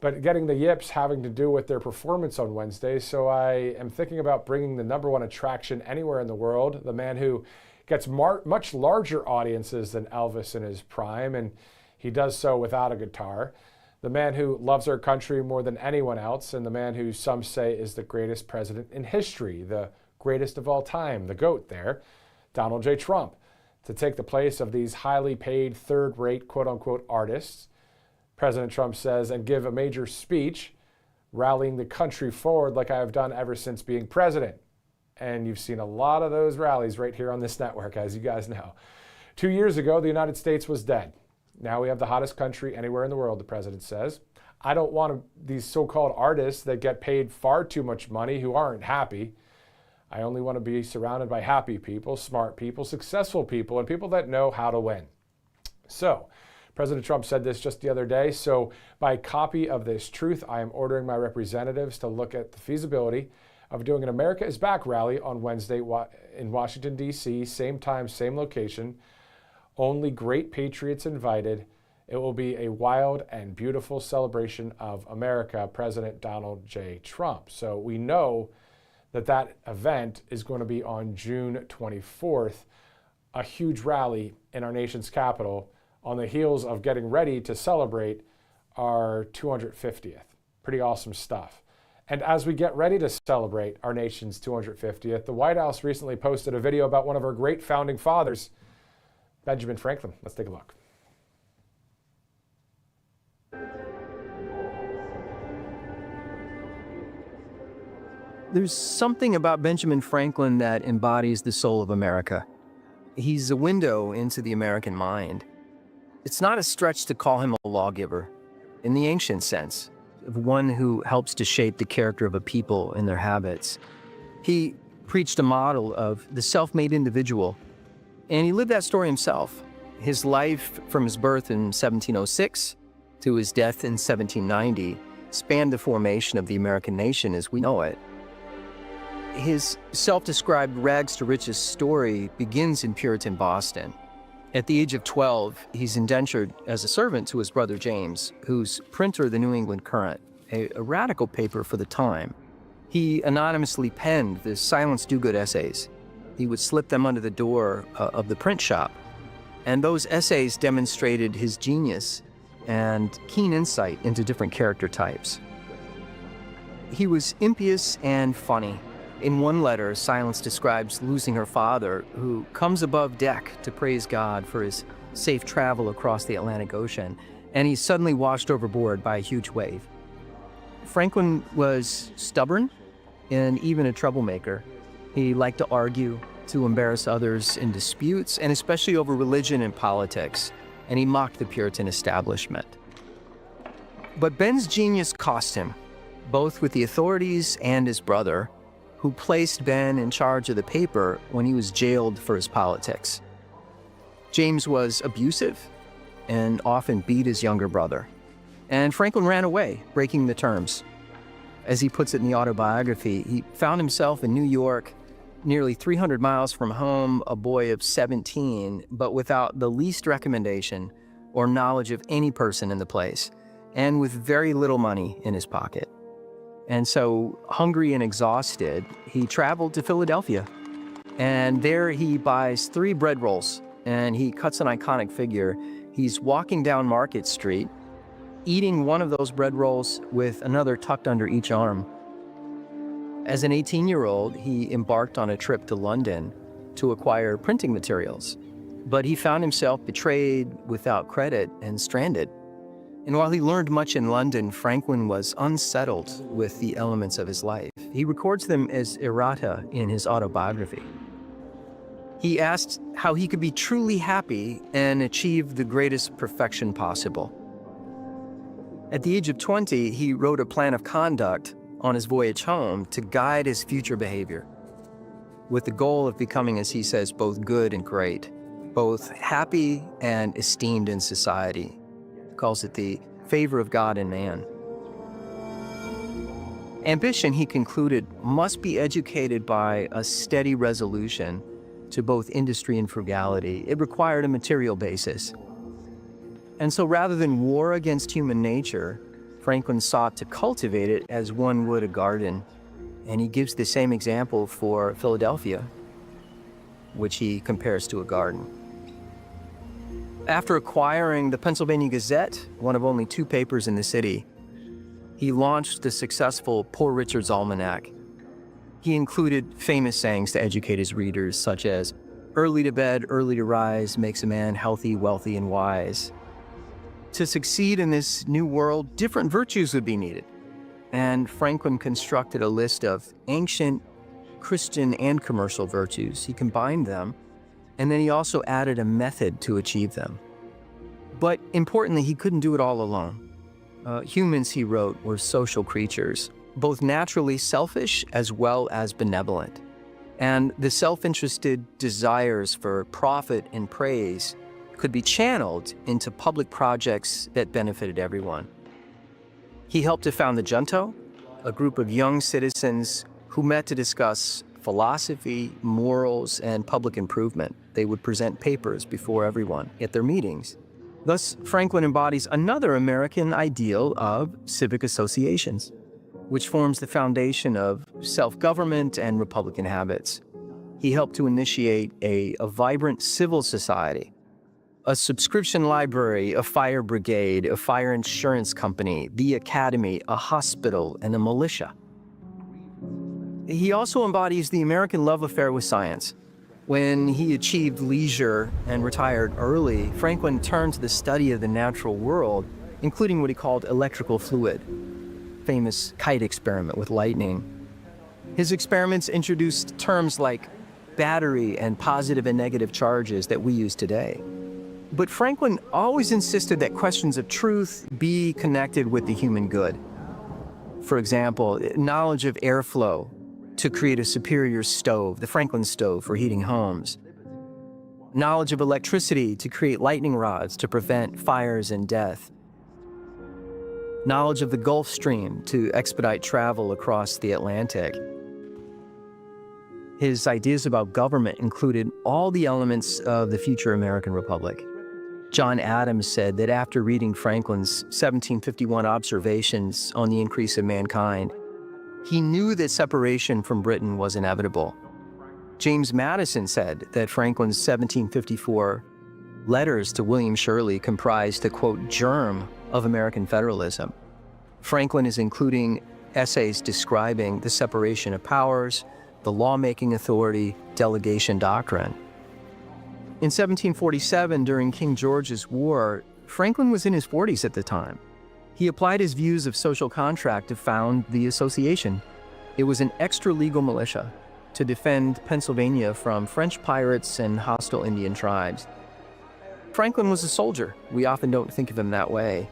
But getting the yips having to do with their performance on Wednesday. So I am thinking about bringing the #1 attraction anywhere in the world, the man who gets much larger audiences than Elvis in his prime, and he does so without a guitar. The man who loves our country more than anyone else, and the man who some say is the greatest president in history, the greatest of all time, the GOAT there, Donald J. Trump, to take the place of these highly paid, third-rate, quote-unquote, artists. President Trump says, and give a major speech rallying the country forward like I have done ever since being president. and you've seen a lot of those rallies right here on this network, as you guys know. 2 years ago, the United States was dead. Now we have the hottest country anywhere in the world, the president says. I don't want these so-called artists that get paid far too much money who aren't happy. I only want to be surrounded by happy people, smart people, successful people, and people that know how to win. So, President Trump said this just the other day. So, by copy of this truth, I am ordering my representatives to look at the feasibility of doing an America is Back rally on Wednesday in Washington, D.C., same time, same location. Only great patriots invited. It will be a wild and beautiful celebration of America, President Donald J. Trump. So we know that event is going to be on June 24th, a huge rally in our nation's capital on the heels of getting ready to celebrate our 250th. Pretty awesome stuff. And as we get ready to celebrate our nation's 250th, the White House recently posted a video about one of our great founding fathers, Benjamin Franklin. Let's take a look. There's something about Benjamin Franklin that embodies the soul of America. He's a window into the American mind. It's not a stretch to call him a lawgiver, in the ancient sense, of one who helps to shape the character of a people and their habits. He preached a model of the self-made individual, and he lived that story himself. His life from his birth in 1706 to his death in 1790 spanned the formation of the American nation as we know it. His self-described rags to riches story begins in Puritan Boston. At the age of 12, he's indentured as a servant to his brother James, who's printer of the New England Courant, a radical paper for the time. He anonymously penned the Silence Do-Good essays. He would slip them under the door of the print shop. And those essays demonstrated his genius and keen insight into different character types. He was impious and funny. In one letter, Silence describes losing her father, who comes above deck to praise God for his safe travel across the Atlantic Ocean, and he's suddenly washed overboard by a huge wave. Franklin was stubborn and even a troublemaker. He liked to argue, to embarrass others in disputes, and especially over religion and politics, and he mocked the Puritan establishment. But Ben's genius cost him, both with the authorities and his brother, who placed Ben in charge of the paper when he was jailed for his politics. James was abusive and often beat his younger brother. And Franklin ran away, breaking the terms. As he puts it in the autobiography, he found himself in New York, nearly 300 miles from home, a boy of 17, but without the least recommendation or knowledge of any person in the place, and with very little money in his pocket. And so, hungry and exhausted, he traveled to Philadelphia. And there he buys 3 bread rolls, and he cuts an iconic figure. He's walking down Market Street, eating one of those bread rolls with another tucked under each arm. As an 18-year-old, he embarked on a trip to London to acquire printing materials. But he found himself betrayed, without credit, and stranded. And while he learned much in London, Franklin was unsettled with the elements of his life. He records them as errata in his autobiography. He asked how he could be truly happy and achieve the greatest perfection possible. At the age of 20, he wrote a plan of conduct on his voyage home to guide his future behavior, with the goal of becoming, as he says, both good and great, both happy and esteemed in society. Calls it the favor of God and man. Ambition, he concluded, must be educated by a steady resolution to both industry and frugality. It required a material basis. And so rather than war against human nature, Franklin sought to cultivate it as one would a garden. And he gives the same example for Philadelphia, which he compares to a garden. After acquiring the Pennsylvania Gazette, one of only 2 papers in the city, he launched the successful Poor Richard's Almanac. He included famous sayings to educate his readers, such as, "Early to bed, early to rise makes a man healthy, wealthy, and wise." To succeed in this new world, different virtues would be needed. And Franklin constructed a list of ancient, Christian and commercial virtues. He combined them, and then he also added a method to achieve them. But importantly, he couldn't do it all alone. Humans, he wrote, were social creatures, both naturally selfish as well as benevolent. And the self-interested desires for profit and praise could be channeled into public projects that benefited everyone. He helped to found the Junto, a group of young citizens who met to discuss philosophy, morals, and public improvement. They would present papers before everyone at their meetings. Thus, Franklin embodies another American ideal of civic associations, which forms the foundation of self-government and Republican habits. He helped to initiate a vibrant civil society, a subscription library, a fire brigade, a fire insurance company, the academy, a hospital, and a militia. He also embodies the American love affair with science. When he achieved leisure and retired early, Franklin turned to the study of the natural world, including what he called electrical fluid, famous kite experiment with lightning. His experiments introduced terms like battery and positive and negative charges that we use today. But Franklin always insisted that questions of truth be connected with the human good. For example, knowledge of airflow to create a superior stove, the Franklin stove for heating homes. Knowledge of electricity to create lightning rods to prevent fires and death. Knowledge of the Gulf Stream to expedite travel across the Atlantic. His ideas about government included all the elements of the future American Republic. John Adams said that after reading Franklin's 1751 observations on the increase of mankind, he knew that separation from Britain was inevitable. James Madison said that Franklin's 1754 letters to William Shirley comprised the, quote, germ of American federalism. Franklin is including essays describing the separation of powers, the lawmaking authority, delegation doctrine. In 1747, during King George's War, Franklin was in his 40s at the time. He applied his views of social contract to found the association. It was an extra-legal militia to defend Pennsylvania from French pirates and hostile Indian tribes. Franklin was a soldier. We often don't think of him that way.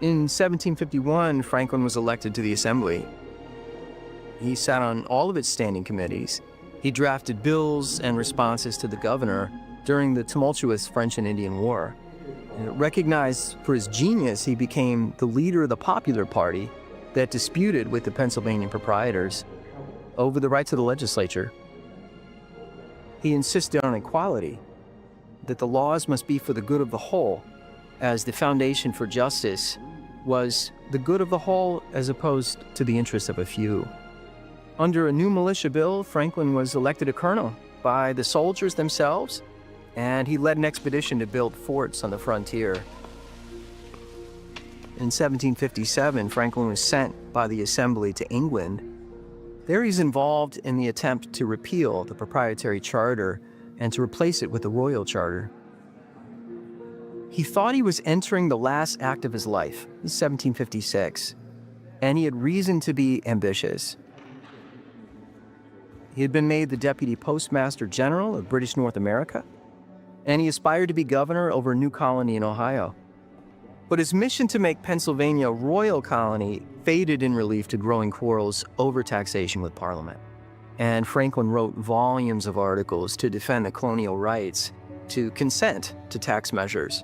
In 1751, Franklin was elected to the Assembly. He sat on all of its standing committees. He drafted bills and responses to the governor during the tumultuous French and Indian War. Recognized for his genius, he became the leader of the Popular Party that disputed with the Pennsylvania proprietors over the rights of the legislature. He insisted on equality, that the laws must be for the good of the whole, as the foundation for justice was the good of the whole as opposed to the interests of a few. Under a new militia bill, Franklin was elected a colonel by the soldiers themselves, and he led an expedition to build forts on the frontier. In 1757, Franklin was sent by the Assembly to England. There he's involved in the attempt to repeal the proprietary charter and to replace it with the royal charter. He thought he was entering the last act of his life, 1756, and he had reason to be ambitious. He had been made the Deputy Postmaster General of British North America, and he aspired to be governor over a new colony in Ohio. But his mission to make Pennsylvania a royal colony faded in relief to growing quarrels over taxation with Parliament. And Franklin wrote volumes of articles to defend the colonial rights to consent to tax measures.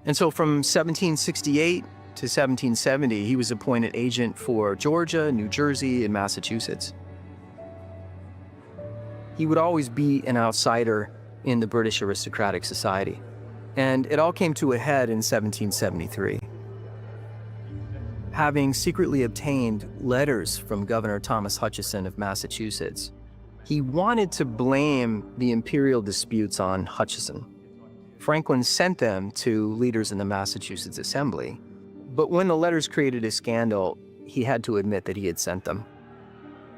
And so from 1768 to 1770, he was appointed agent for Georgia, New Jersey, and Massachusetts. He would always be an outsider in the British aristocratic society. And it all came to a head in 1773. Having secretly obtained letters from Governor Thomas Hutchinson of Massachusetts, he wanted to blame the imperial disputes on Hutchinson. Franklin sent them to leaders in the Massachusetts Assembly, but when the letters created a scandal, he had to admit that he had sent them.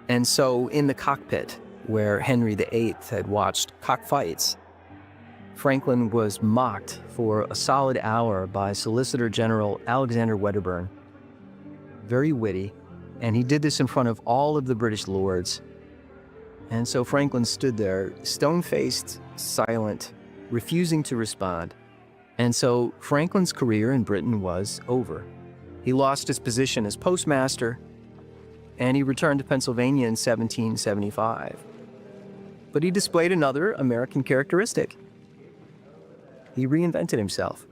And so in the cockpit, where Henry VIII had watched cockfights, Franklin was mocked for a solid hour by Solicitor General Alexander Wedderburn. Very witty, and he did this in front of all of the British lords. And so Franklin stood there, stone-faced, silent, refusing to respond. And so Franklin's career in Britain was over. He lost his position as postmaster, and he returned to Pennsylvania in 1775. But he displayed another American characteristic. He reinvented himself.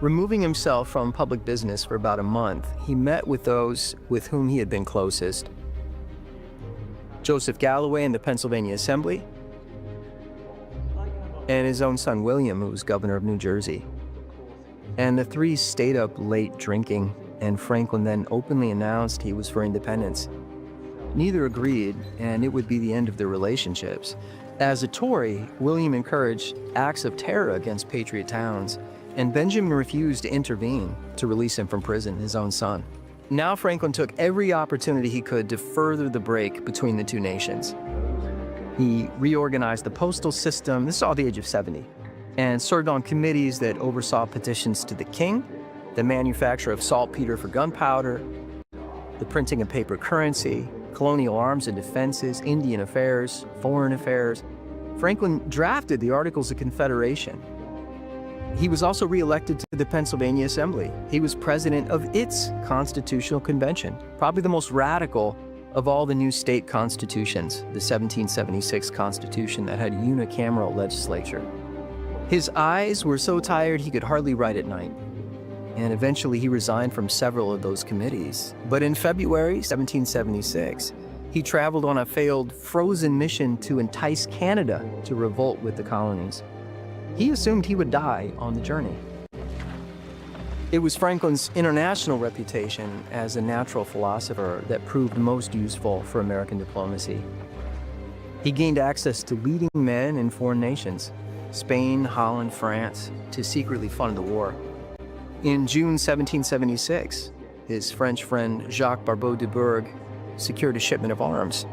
Removing himself from public business for about a month, he met with those with whom he had been closest. Joseph Galloway in the Pennsylvania Assembly, and his own son William, who was governor of New Jersey. And the three stayed up late drinking, and Franklin then openly announced he was for independence. Neither agreed, and it would be the end of their relationships. As a Tory, William encouraged acts of terror against patriot towns, and Benjamin refused to intervene to release him from prison, his own son. Now Franklin took every opportunity he could to further the break between the two nations. He reorganized the postal system, this is all the age of 70, and served on committees that oversaw petitions to the king, the manufacture of saltpeter for gunpowder, the printing of paper currency, colonial arms and defenses, Indian affairs, foreign affairs. Franklin drafted the Articles of Confederation. He was also re-elected to the Pennsylvania Assembly. He was president of its Constitutional Convention, probably the most radical of all the new state constitutions, the 1776 Constitution that had unicameral legislature. His eyes were so tired he could hardly write at night, and eventually he resigned from several of those committees. But in February 1776, he traveled on a failed frozen mission to entice Canada to revolt with the colonies. He assumed he would die on the journey. It was Franklin's international reputation as a natural philosopher that proved most useful for American diplomacy. He gained access to leading men in foreign nations, Spain, Holland, France, to secretly fund the war. In June 1776, his French friend Jacques Barbeau de Bourg secured a shipment of arms.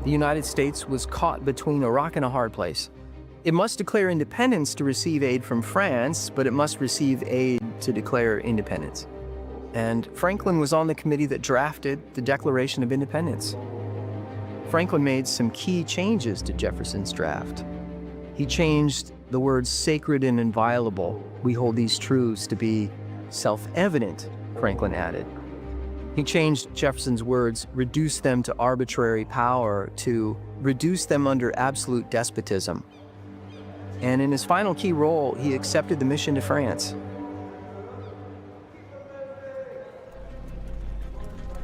The United States was caught between a rock and a hard place. It must declare independence to receive aid from France, but it must receive aid to declare independence. And Franklin was on the committee that drafted the Declaration of Independence. Franklin made some key changes to Jefferson's draft. He changed the words sacred and inviolable. We hold these truths to be self-evident, Franklin added. He changed Jefferson's words, reduce them to arbitrary power, to reduce them under absolute despotism. And in his final key role, he accepted the mission to France.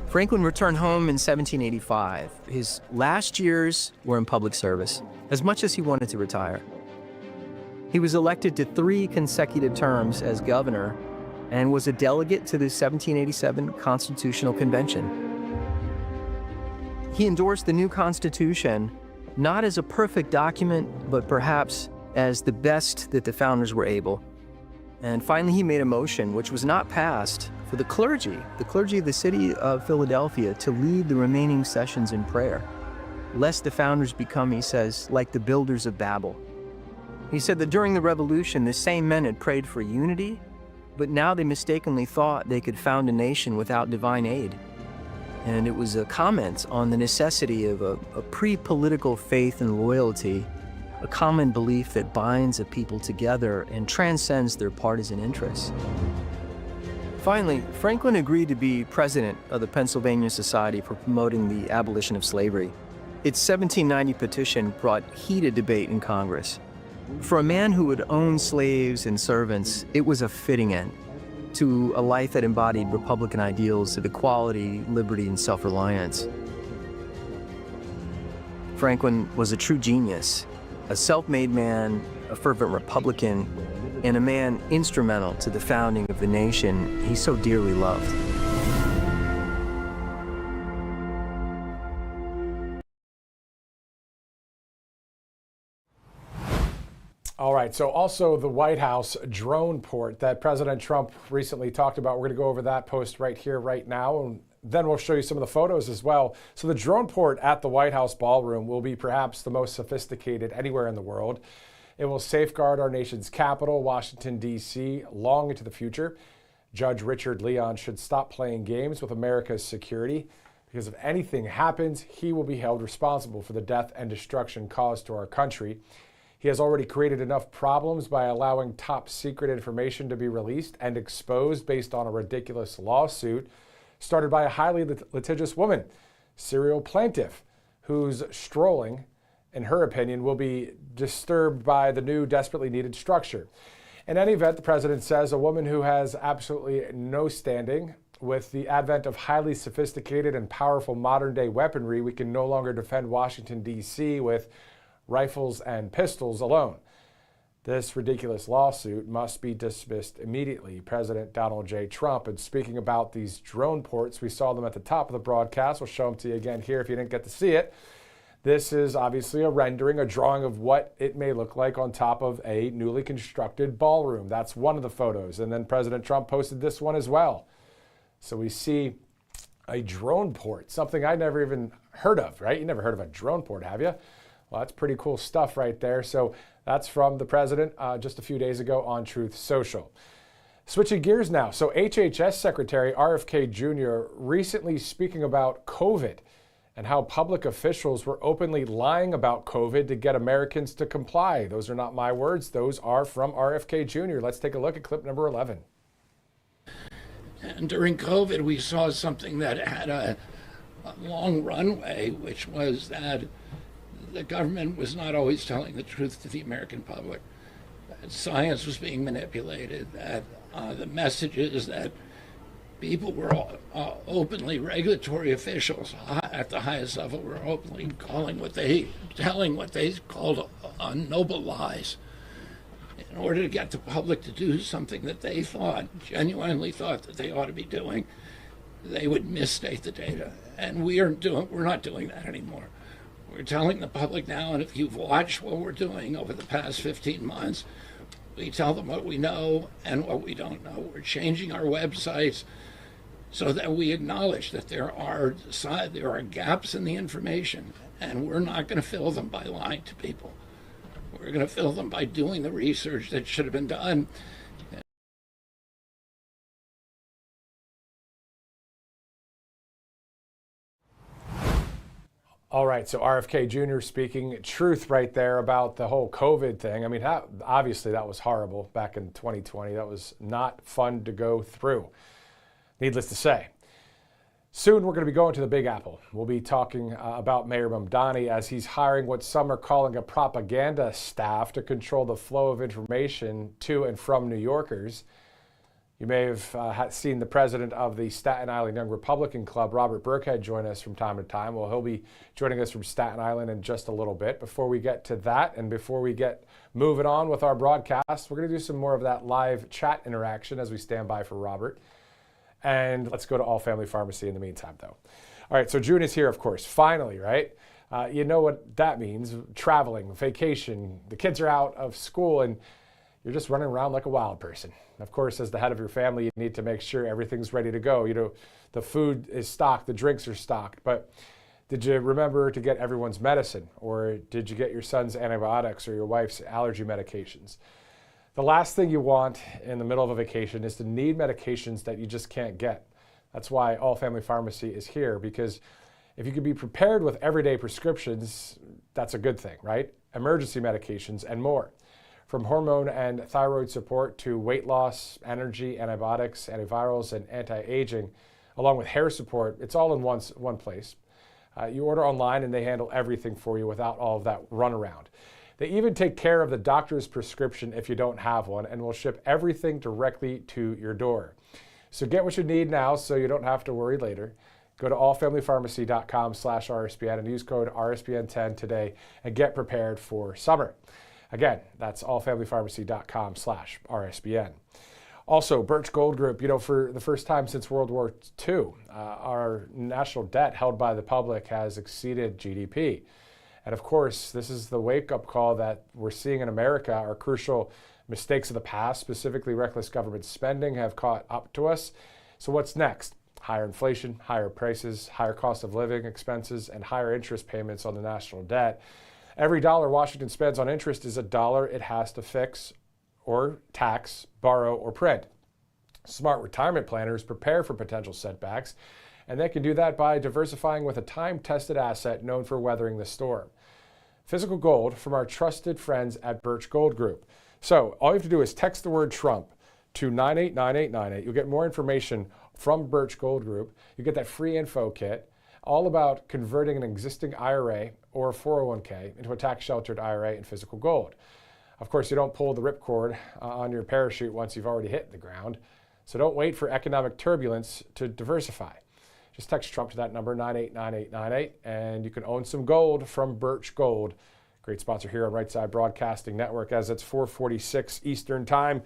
Franklin returned home in 1785. His last years were in public service, as much as he wanted to retire. He was elected to 3 consecutive terms as governor and was a delegate to the 1787 Constitutional Convention. He endorsed the new Constitution not as a perfect document, but perhaps as the best that the founders were able. And finally, he made a motion, which was not passed, for the clergy of the city of Philadelphia to lead the remaining sessions in prayer, lest the founders become, he says, like the builders of Babel. He said that during the Revolution, the same men had prayed for unity, but now they mistakenly thought they could found a nation without divine aid. And it was a comment on the necessity of a pre-political faith and loyalty, a common belief that binds a people together and transcends their partisan interests. Finally, Franklin agreed to be president of the Pennsylvania Society for Promoting the Abolition of Slavery. Its 1790 petition brought heated debate in Congress. For a man who would own slaves and servants, it was a fitting end to a life that embodied Republican ideals of equality, liberty, and self-reliance. Franklin was a true genius, a self-made man, a fervent Republican, and a man instrumental to the founding of the nation he so dearly loved. All right, so also the White House drone port that President Trump recently talked about. We're going to go over that post right here, right now, and then we'll show you some of the photos as well. So the drone port at the White House ballroom will be perhaps the most sophisticated anywhere in the world. It will safeguard our nation's capital, Washington, D.C., long into the future. Judge Richard Leon should stop playing games with America's security. because if anything happens, he will be held responsible for the death and destruction caused to our country. He has already created enough problems by allowing top secret information to be released and exposed based on a ridiculous lawsuit started by a highly litigious woman, serial plaintiff, whose strolling, in her opinion, will be disturbed by the new desperately needed structure. In any event, the president says a woman who has absolutely no standing. With the advent of highly sophisticated and powerful modern-day weaponry, we can no longer defend Washington, D.C. with rifles and pistols alone. This ridiculous lawsuit must be dismissed immediately. President Donald J. Trump, and speaking about these drone ports, we saw them at the top of the broadcast. We'll show them to you again here if you didn't get to see it. This is obviously a rendering, a drawing of what it may look like on top of a newly constructed ballroom. That's one of the photos. And then President Trump posted this one as well. So we see a drone port, something I never even heard of, right? You never heard of a drone port, have you? Well, that's pretty cool stuff right there. So that's from the president just a few days ago on Truth Social. Switching gears now. So HHS Secretary RFK Jr. recently speaking about COVID and how public officials were openly lying about COVID to get Americans to comply. Those are not my words. Those are from RFK Jr. Let's take a look at clip number 11. And during COVID, we saw something that had a long runway, which was that the government was not always telling the truth to the American public, that science was being manipulated, that the messages that people were openly, regulatory officials at the highest level were openly telling what they called noble lies in order to get the public to do something that they genuinely thought that they ought to be doing. They would misstate the data, and we're not doing that anymore. We're telling the public now, and if you've watched what we're doing over the past 15 months, we tell them what we know and what we don't know. We're changing our websites so that we acknowledge that there are gaps in the information, and we're not going to fill them by lying to people. We're going to fill them by doing the research that should have been done. All right, so RFK Jr. speaking truth right there about the whole COVID thing. I mean, obviously that was horrible back in 2020. That was not fun to go through, needless to say. Soon we're going to be going to the Big Apple. We'll be talking about Mayor Mamdani as he's hiring what some are calling a propaganda staff to control the flow of information to and from New Yorkers. You may have seen the president of the Staten Island Young Republican Club, Robert Burkhead, join us from time to time. Well, he'll be joining us from Staten Island in just a little bit. Before we get to that and before we get moving on with our broadcast, we're going to do some more of that live chat interaction as we stand by for Robert. And let's go to All Family Pharmacy in the meantime, though. All right, so June is here, of course, finally, right? You know what that means, traveling, vacation, the kids are out of school, and you're just running around like a wild person. Of course, as the head of your family, you need to make sure everything's ready to go. You know, the food is stocked, the drinks are stocked, but did you remember to get everyone's medicine? Or did you get your son's antibiotics or your wife's allergy medications? The last thing you want in the middle of a vacation is to need medications that you just can't get. That's why All Family Pharmacy is here, because if you could be prepared with everyday prescriptions, that's a good thing, right? Emergency medications and more. From hormone and thyroid support to weight loss, energy, antibiotics, antivirals, and anti-aging, along with hair support, it's all in one place. You order online and they handle everything for you without all of that runaround. They even take care of the doctor's prescription if you don't have one, and will ship everything directly to your door. So get what you need now so you don't have to worry later. Go to allfamilypharmacy.com/RSBN and use code RSBN10 today and get prepared for summer. Again, that's allfamilypharmacy.com/RSBN. Also, Birch Gold Group, you know, for the first time since World War II, our national debt held by the public has exceeded GDP. And of course, this is the wake-up call that we're seeing in America. Our crucial mistakes of the past, specifically reckless government spending, have caught up to us. So what's next? Higher inflation, higher prices, higher cost of living expenses, and higher interest payments on the national debt. Every dollar Washington spends on interest is a dollar it has to fix or tax, borrow, or print. Smart retirement planners prepare for potential setbacks And they can do that by diversifying with a time-tested asset known for weathering the storm. Physical gold from our trusted friends at Birch Gold Group. So all you have to do is text the word Trump to 989898. You'll get more information from Birch Gold Group. You get that free info kit all about converting an existing IRA or 401k into a tax-sheltered IRA in physical gold. Of course, you don't pull the ripcord on your parachute once you've already hit the ground. So don't wait for economic turbulence to diversify. Just text Trump to that number, 989898, and you can own some gold from Birch Gold. Great sponsor here on Right Side Broadcasting Network as it's 4:46 Eastern Time.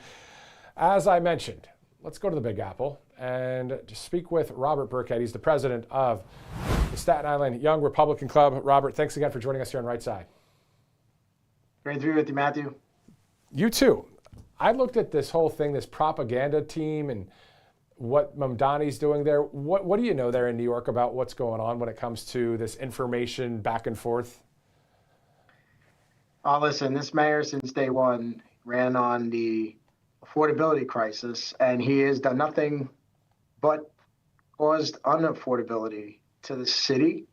As I mentioned, let's go to the Big Apple and to speak with Robert Burkhead. He's the president of the Staten Island Young Republican Club. Robert, thanks again for joining us here on Right Side. Great to be with you, Matthew. You too. I looked at this whole thing, this propaganda team, and what Mamdani's doing there. What do you know there in New York about what's going on when it comes to this information back and forth? Listen, this mayor since day one ran on the affordability crisis, and he has done nothing but caused unaffordability to the city.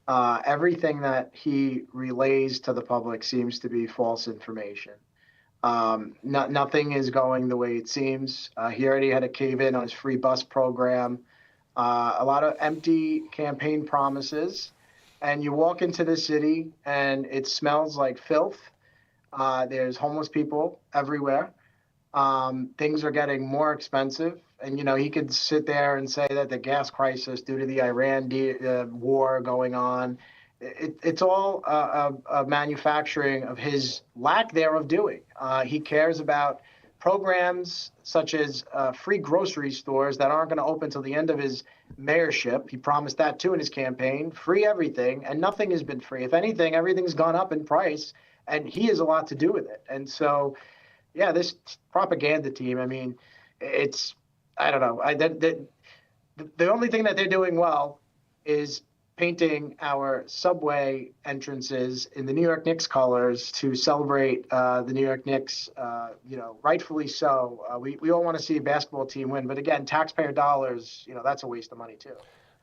Everything that he relays to the public seems to be false information. Nothing is going the way it seems. He already had a cave-in on his free bus program. A lot of empty campaign promises. And you walk into the city and it smells like filth. There's homeless people everywhere. Things are getting more expensive. And, you know, he could sit there and say that the gas crisis due to the Iran war going on, it's all a manufacturing of his lack thereof doing. He cares about programs such as free grocery stores that aren't going to open till the end of his mayorship. He promised that too in his campaign, free everything, and nothing has been free. If anything, everything's gone up in price, and he has a lot to do with it. And so, yeah, this propaganda team, I mean, I don't know. The only thing that they're doing well is painting our subway entrances in the New York Knicks colors to celebrate the New York Knicks, rightfully so. We all want to see a basketball team win, but again, taxpayer dollars, that's a waste of money too.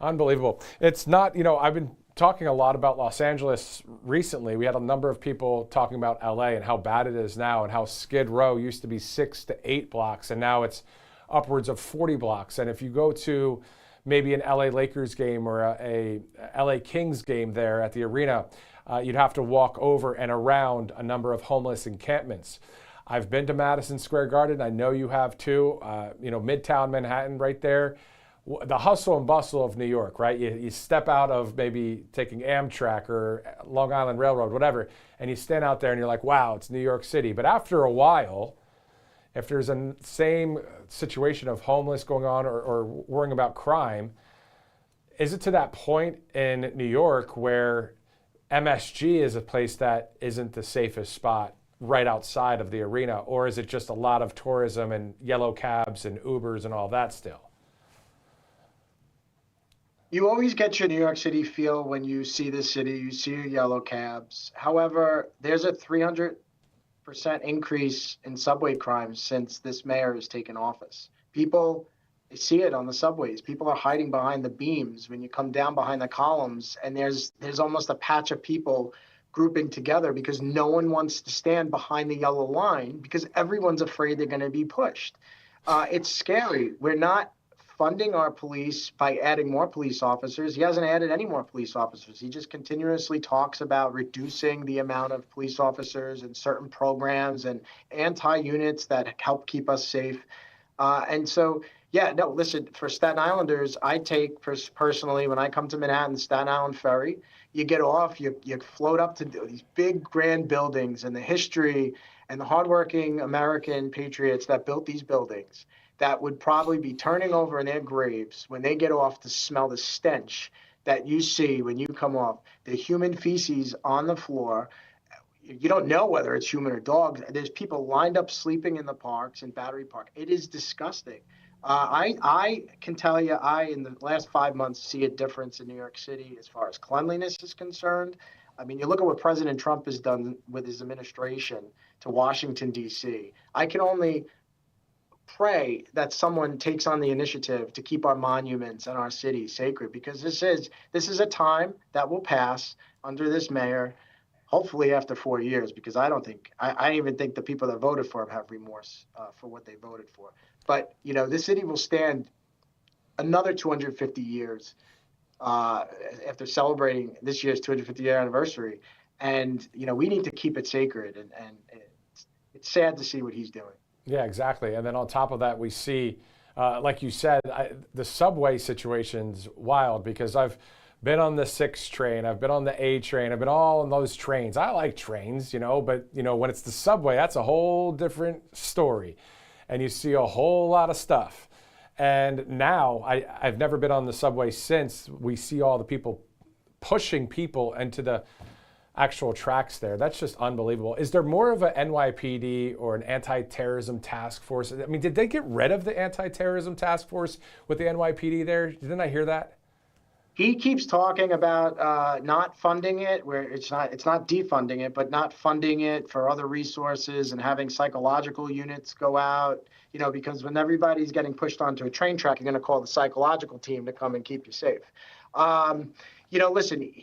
Unbelievable. It's not, I've been talking a lot about Los Angeles recently. We had a number of people talking about LA and how bad it is now and how Skid Row used to be 6 to 8 blocks and now it's upwards of 40 blocks. And if you go to maybe an LA Lakers game or a LA Kings game there at the arena, you'd have to walk over and around a number of homeless encampments. I've been to Madison Square Garden. I know you have too. Midtown Manhattan right there. The hustle and bustle of New York, right? You step out of maybe taking Amtrak or Long Island Railroad, whatever, and you stand out there and you're like, wow, it's New York City. But after a while, if there's a same situation of homeless going on or worrying about crime, is it to that point in New York where MSG is a place that isn't the safest spot right outside of the arena? Or is it just a lot of tourism and yellow cabs and Ubers and all that still? You always get your New York City feel when you see the city, you see your yellow cabs. However, there's a 300% increase in subway crimes since this mayor has taken office. People, they see it on the subways. People are hiding behind the beams when you come down behind the columns, and there's almost a patch of people grouping together because no one wants to stand behind the yellow line because everyone's afraid they're going to be pushed. It's scary. We're not funding our police by adding more police officers. He hasn't added any more police officers. He just continuously talks about reducing the amount of police officers and certain programs and anti-units that help keep us safe. Listen, for Staten Islanders, I take personally, when I come to Manhattan, Staten Island Ferry, you get off, you float up to these big grand buildings and the history and the hardworking American patriots that built these buildings that would probably be turning over in their graves when they get off to smell the stench that you see when you come off, the human feces on the floor. You don't know whether it's human or dog. There's people lined up sleeping in the parks in Battery Park. It is disgusting. I can tell you, in the last 5 months, see a difference in New York City as far as cleanliness is concerned. I mean, you look at what President Trump has done with his administration to Washington, D.C. I can only pray that someone takes on the initiative to keep our monuments and our city sacred, because this is a time that will pass under this mayor, hopefully after 4 years, because I even think the people that voted for him have remorse for what they voted for. But, this city will stand another 250 years after celebrating this year's 250-year anniversary. And, we need to keep it sacred. And it's sad to see what he's doing. Yeah, exactly. And then on top of that, we see, like you said, the subway situation's wild, because I've been on the 6 train, I've been on the A train, I've been all on those trains. I like trains, but when it's the subway, that's a whole different story. And you see a whole lot of stuff. And now I've never been on the subway since. We see all the people pushing people into the actual tracks there. That's just unbelievable. Is there more of a NYPD or an anti-terrorism task force? I mean, did they get rid of the anti-terrorism task force with the NYPD there? Didn't I hear that? He keeps talking about not funding it, where it's not defunding it, but not funding it for other resources and having psychological units go out, because when everybody's getting pushed onto a train track, you're going to call the psychological team to come and keep you safe. Listen,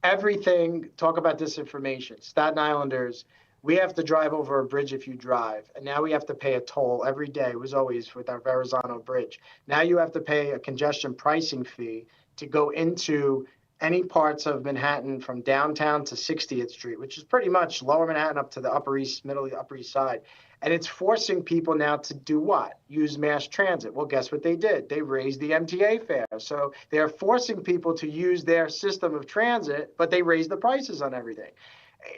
everything, talk about disinformation. Staten Islanders, we have to drive over a bridge if you drive. And now we have to pay a toll every day. It was always with our Verrazano Bridge. Now you have to pay a congestion pricing fee to go into any parts of Manhattan from downtown to 60th Street, which is pretty much lower Manhattan up to the Upper East Side. And it's forcing people now to do what? Use mass transit. Well, guess what they did? They raised the MTA fare. So they're forcing people to use their system of transit, but they raised the prices on everything.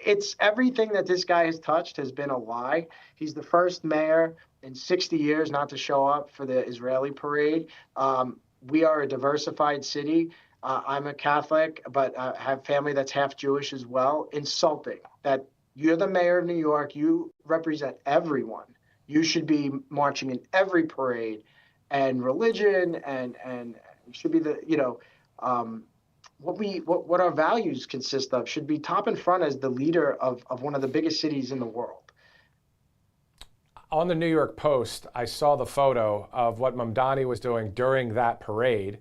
It's everything that this guy has touched has been a lie. He's the first mayor in 60 years not to show up for the Israeli parade. We are a diversified city. I'm a Catholic, but I have family that's half Jewish as well. Insulting that you're the mayor of New York. You represent everyone. You should be marching in every parade, and religion, and should be what our values consist of should be top and front as the leader of one of the biggest cities in the world. On the New York Post, I saw the photo of what Mamdani was doing during that parade.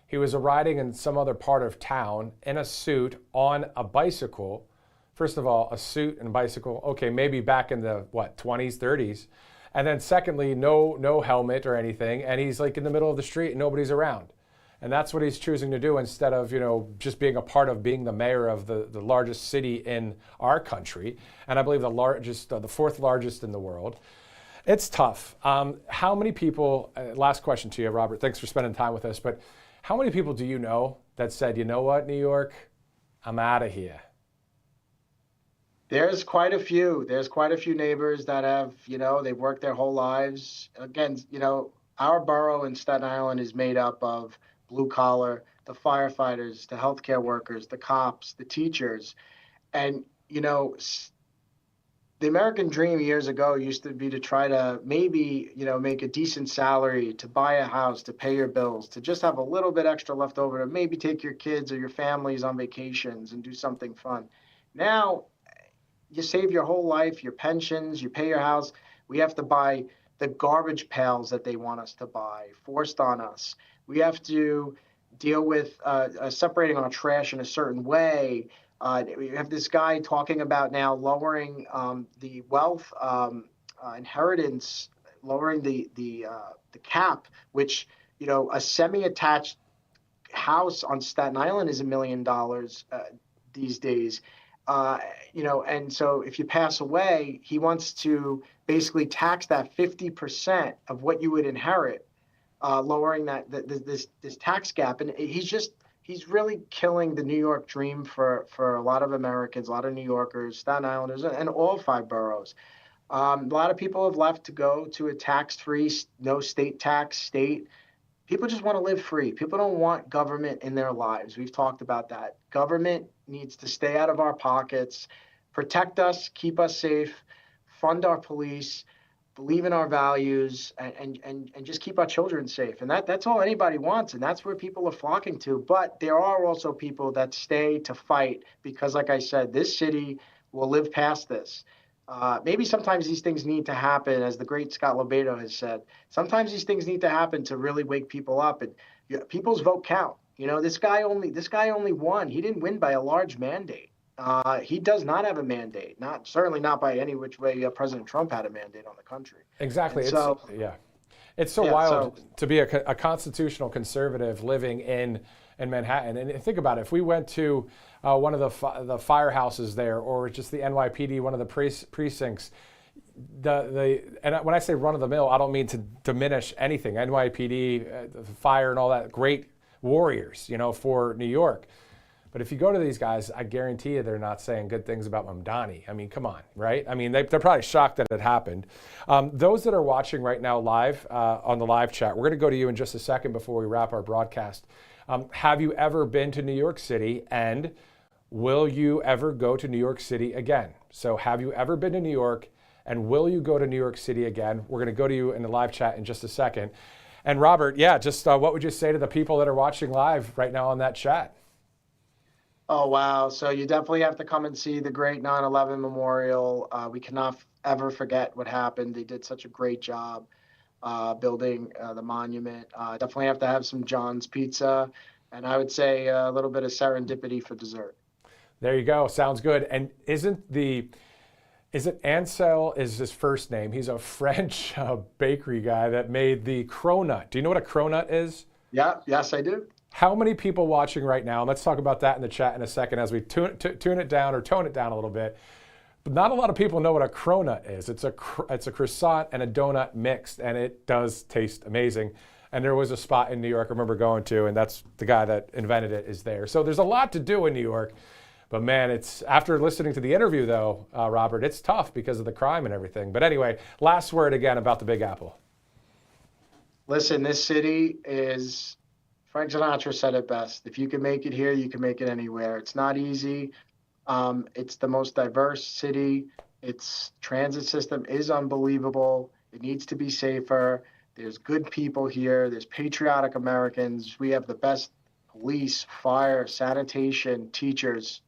He was riding in some other part of town in a suit on a bicycle. First of all, a suit and bicycle, okay, maybe back in the, 20s, 30s. And then secondly, no helmet or anything. And he's like in the middle of the street and nobody's around. And that's what he's choosing to do instead of, just being a part of being the mayor of the largest city in our country. And I believe the fourth largest in the world. It's tough. How many people, last question to you, Robert, thanks for spending time with us, but how many people do you know that said, you know what, New York, I'm out of here? There's quite a few. There's quite a few neighbors that have, they've worked their whole lives. Again, our borough in Staten Island is made up of blue collar, the firefighters, the healthcare workers, the cops, the teachers. And, the American dream years ago used to be to try to maybe, make a decent salary, to buy a house, to pay your bills, to just have a little bit extra left over to maybe take your kids or your families on vacations and do something fun. Now, you save your whole life, your pensions, you pay your house. We have to buy the garbage pails that they want us to buy, forced on us. We have to deal with separating our trash in a certain way. We have this guy talking about now lowering the wealth inheritance, lowering the cap, which, a semi-attached house on Staten Island is $1 million these days. And so if you pass away, he wants to basically tax that 50% of what you would inherit, lowering this tax gap. And he's really killing the New York dream for a lot of Americans, a lot of New Yorkers, Staten Islanders, and all 5 boroughs. A lot of people have left to go to a tax-free, no state tax state. People just want to live free. People don't want government in their lives. We've talked about that. Government needs to stay out of our pockets, protect us, keep us safe, fund our police, believe in our values, and just keep our children safe. And that's all anybody wants, and that's where people are flocking to. But there are also people that stay to fight because, like I said, this city will live past this. Maybe sometimes these things need to happen, as the great Scott Lobato has said. Sometimes these things need to happen to really wake people up, and people's vote count. This guy only won. He didn't win by a large mandate. He does not have a mandate. Certainly not by any which way President Trump had a mandate on the country. Exactly. And It's so wild to be a constitutional conservative living in Manhattan. And think about it. If we went to one of the firehouses there, or just the NYPD, one of the precincts, and when I say run of the mill, I don't mean to diminish anything. NYPD, the fire, and all that, great warriors, for New York. But if you go to these guys, I guarantee you they're not saying good things about Mamdani. I mean, come on, right? I mean, they're probably shocked that it happened. Those that are watching right now live on the live chat, we're going to go to you in just a second before we wrap our broadcast. Have you ever been to New York City, and will you ever go to New York City again? So have you ever been to New York, and will you go to New York City again? We're going to go to you in the live chat in just a second. And Robert, just what would you say to the people that are watching live right now on that chat? Oh, wow. So you definitely have to come and see the great 9/11 memorial. We cannot ever forget what happened. They did such a great job building the monument. Definitely have to have some John's Pizza, and I would say a little bit of serendipity for dessert. There you go. Sounds good. And is it Ansel is his first name? He's a French bakery guy that made the cronut. Do you know what a cronut is? Yeah. Yes, I do. How many people watching right now, and let's talk about that in the chat in a second as we tune it down or tone it down a little bit. But not a lot of people know what a cronut is. It's a croissant and a donut mixed, and it does taste amazing. And there was a spot in New York I remember going to, and that's the guy that invented it is there. So there's a lot to do in New York. But man, it's after listening to the interview though, Robert, it's tough because of the crime and everything. But anyway, last word again about the Big Apple. Listen, this city is... Frank Sinatra said it best. If you can make it here, you can make it anywhere. It's not easy. It's the most diverse city. Its transit system is unbelievable. It needs to be safer. There's good people here. There's patriotic Americans. We have the best police, fire, sanitation, teachers,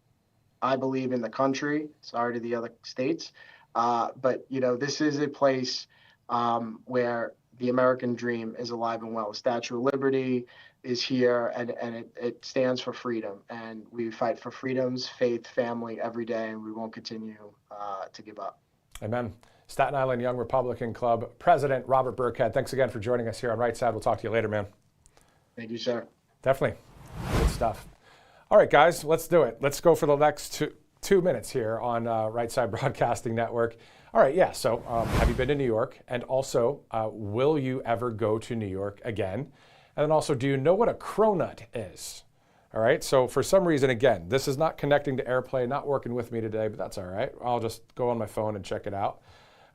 I believe, in the country. Sorry to the other states. But, this is a place where the American dream is alive and well. The Statue of Liberty is here, and it stands for freedom. And we fight for freedoms, faith, family every day, and we won't continue to give up. Amen. Staten Island Young Republican Club President Robert Burkhead, thanks again for joining us here on Right Side. We'll talk to you later, man. Thank you, sir. Definitely. Good stuff. All right, guys, let's do it. Let's go for the next two minutes here on Right Side Broadcasting Network. All right, yeah, so have you been to New York? And also, will you ever go to New York again? And then also, do you know what a cronut is? All right, so for some reason, again, this is not connecting to AirPlay, not working with me today, but that's all right. I'll just go on my phone and check it out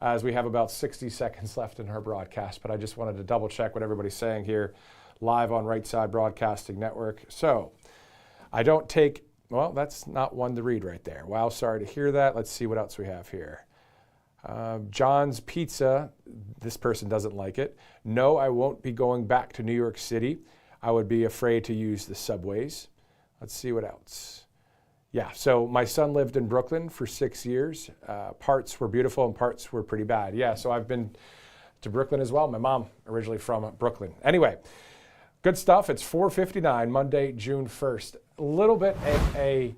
as we have about 60 seconds left in our broadcast. But I just wanted to double check what everybody's saying here live on Right Side Broadcasting Network. So I don't take, well, that's not one to read right there. Wow, sorry to hear that. Let's see what else we have here. John's Pizza, this person doesn't like it. No, I won't be going back to New York City. I would be afraid to use the subways. Let's see what else. Yeah, so my son lived in Brooklyn for 6 years. Parts were beautiful and parts were pretty bad. Yeah, so I've been to Brooklyn as well. My mom originally from Brooklyn. Anyway, good stuff. It's 4:59, Monday, June 1st. A little bit of a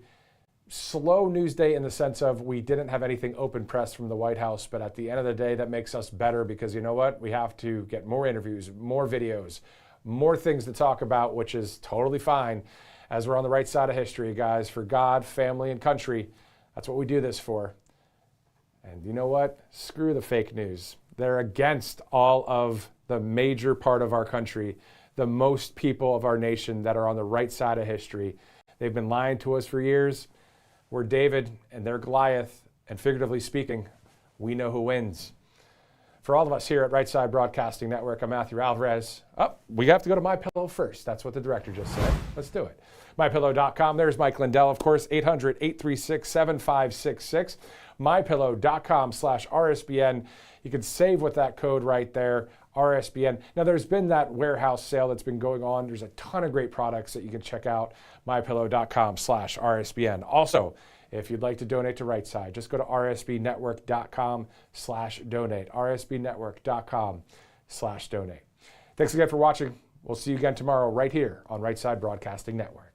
slow news day in the sense of we didn't have anything open press from the White House, but at the end of the day, that makes us better because you know what? We have to get more interviews, more videos, more things to talk about, which is totally fine as we're on the right side of history, guys, for God, family, and country. That's what we do this for. And you know what? Screw the fake news. They're against all of the major part of our country, the most people of our nation that are on the right side of history. They've been lying to us for years. We're David and they're Goliath, and figuratively speaking, we know who wins. For all of us here at Right Side Broadcasting Network, I'm Matthew Alvarez. We have to go to MyPillow first. That's what the director just said. Let's do it. MyPillow.com. There's Mike Lindell, of course, 800-836-7566. MyPillow.com/RSBN. You can save with that code right there, RSBN. Now, there's been that warehouse sale that's been going on. There's a ton of great products that you can check out, MyPillow.com/RSBN. Also, if you'd like to donate to Right Side. Just go to rsbnetwork.com/donate. rsbnetwork.com/donate. Thanks again for watching. We'll see you again tomorrow right here on Right Side Broadcasting Network.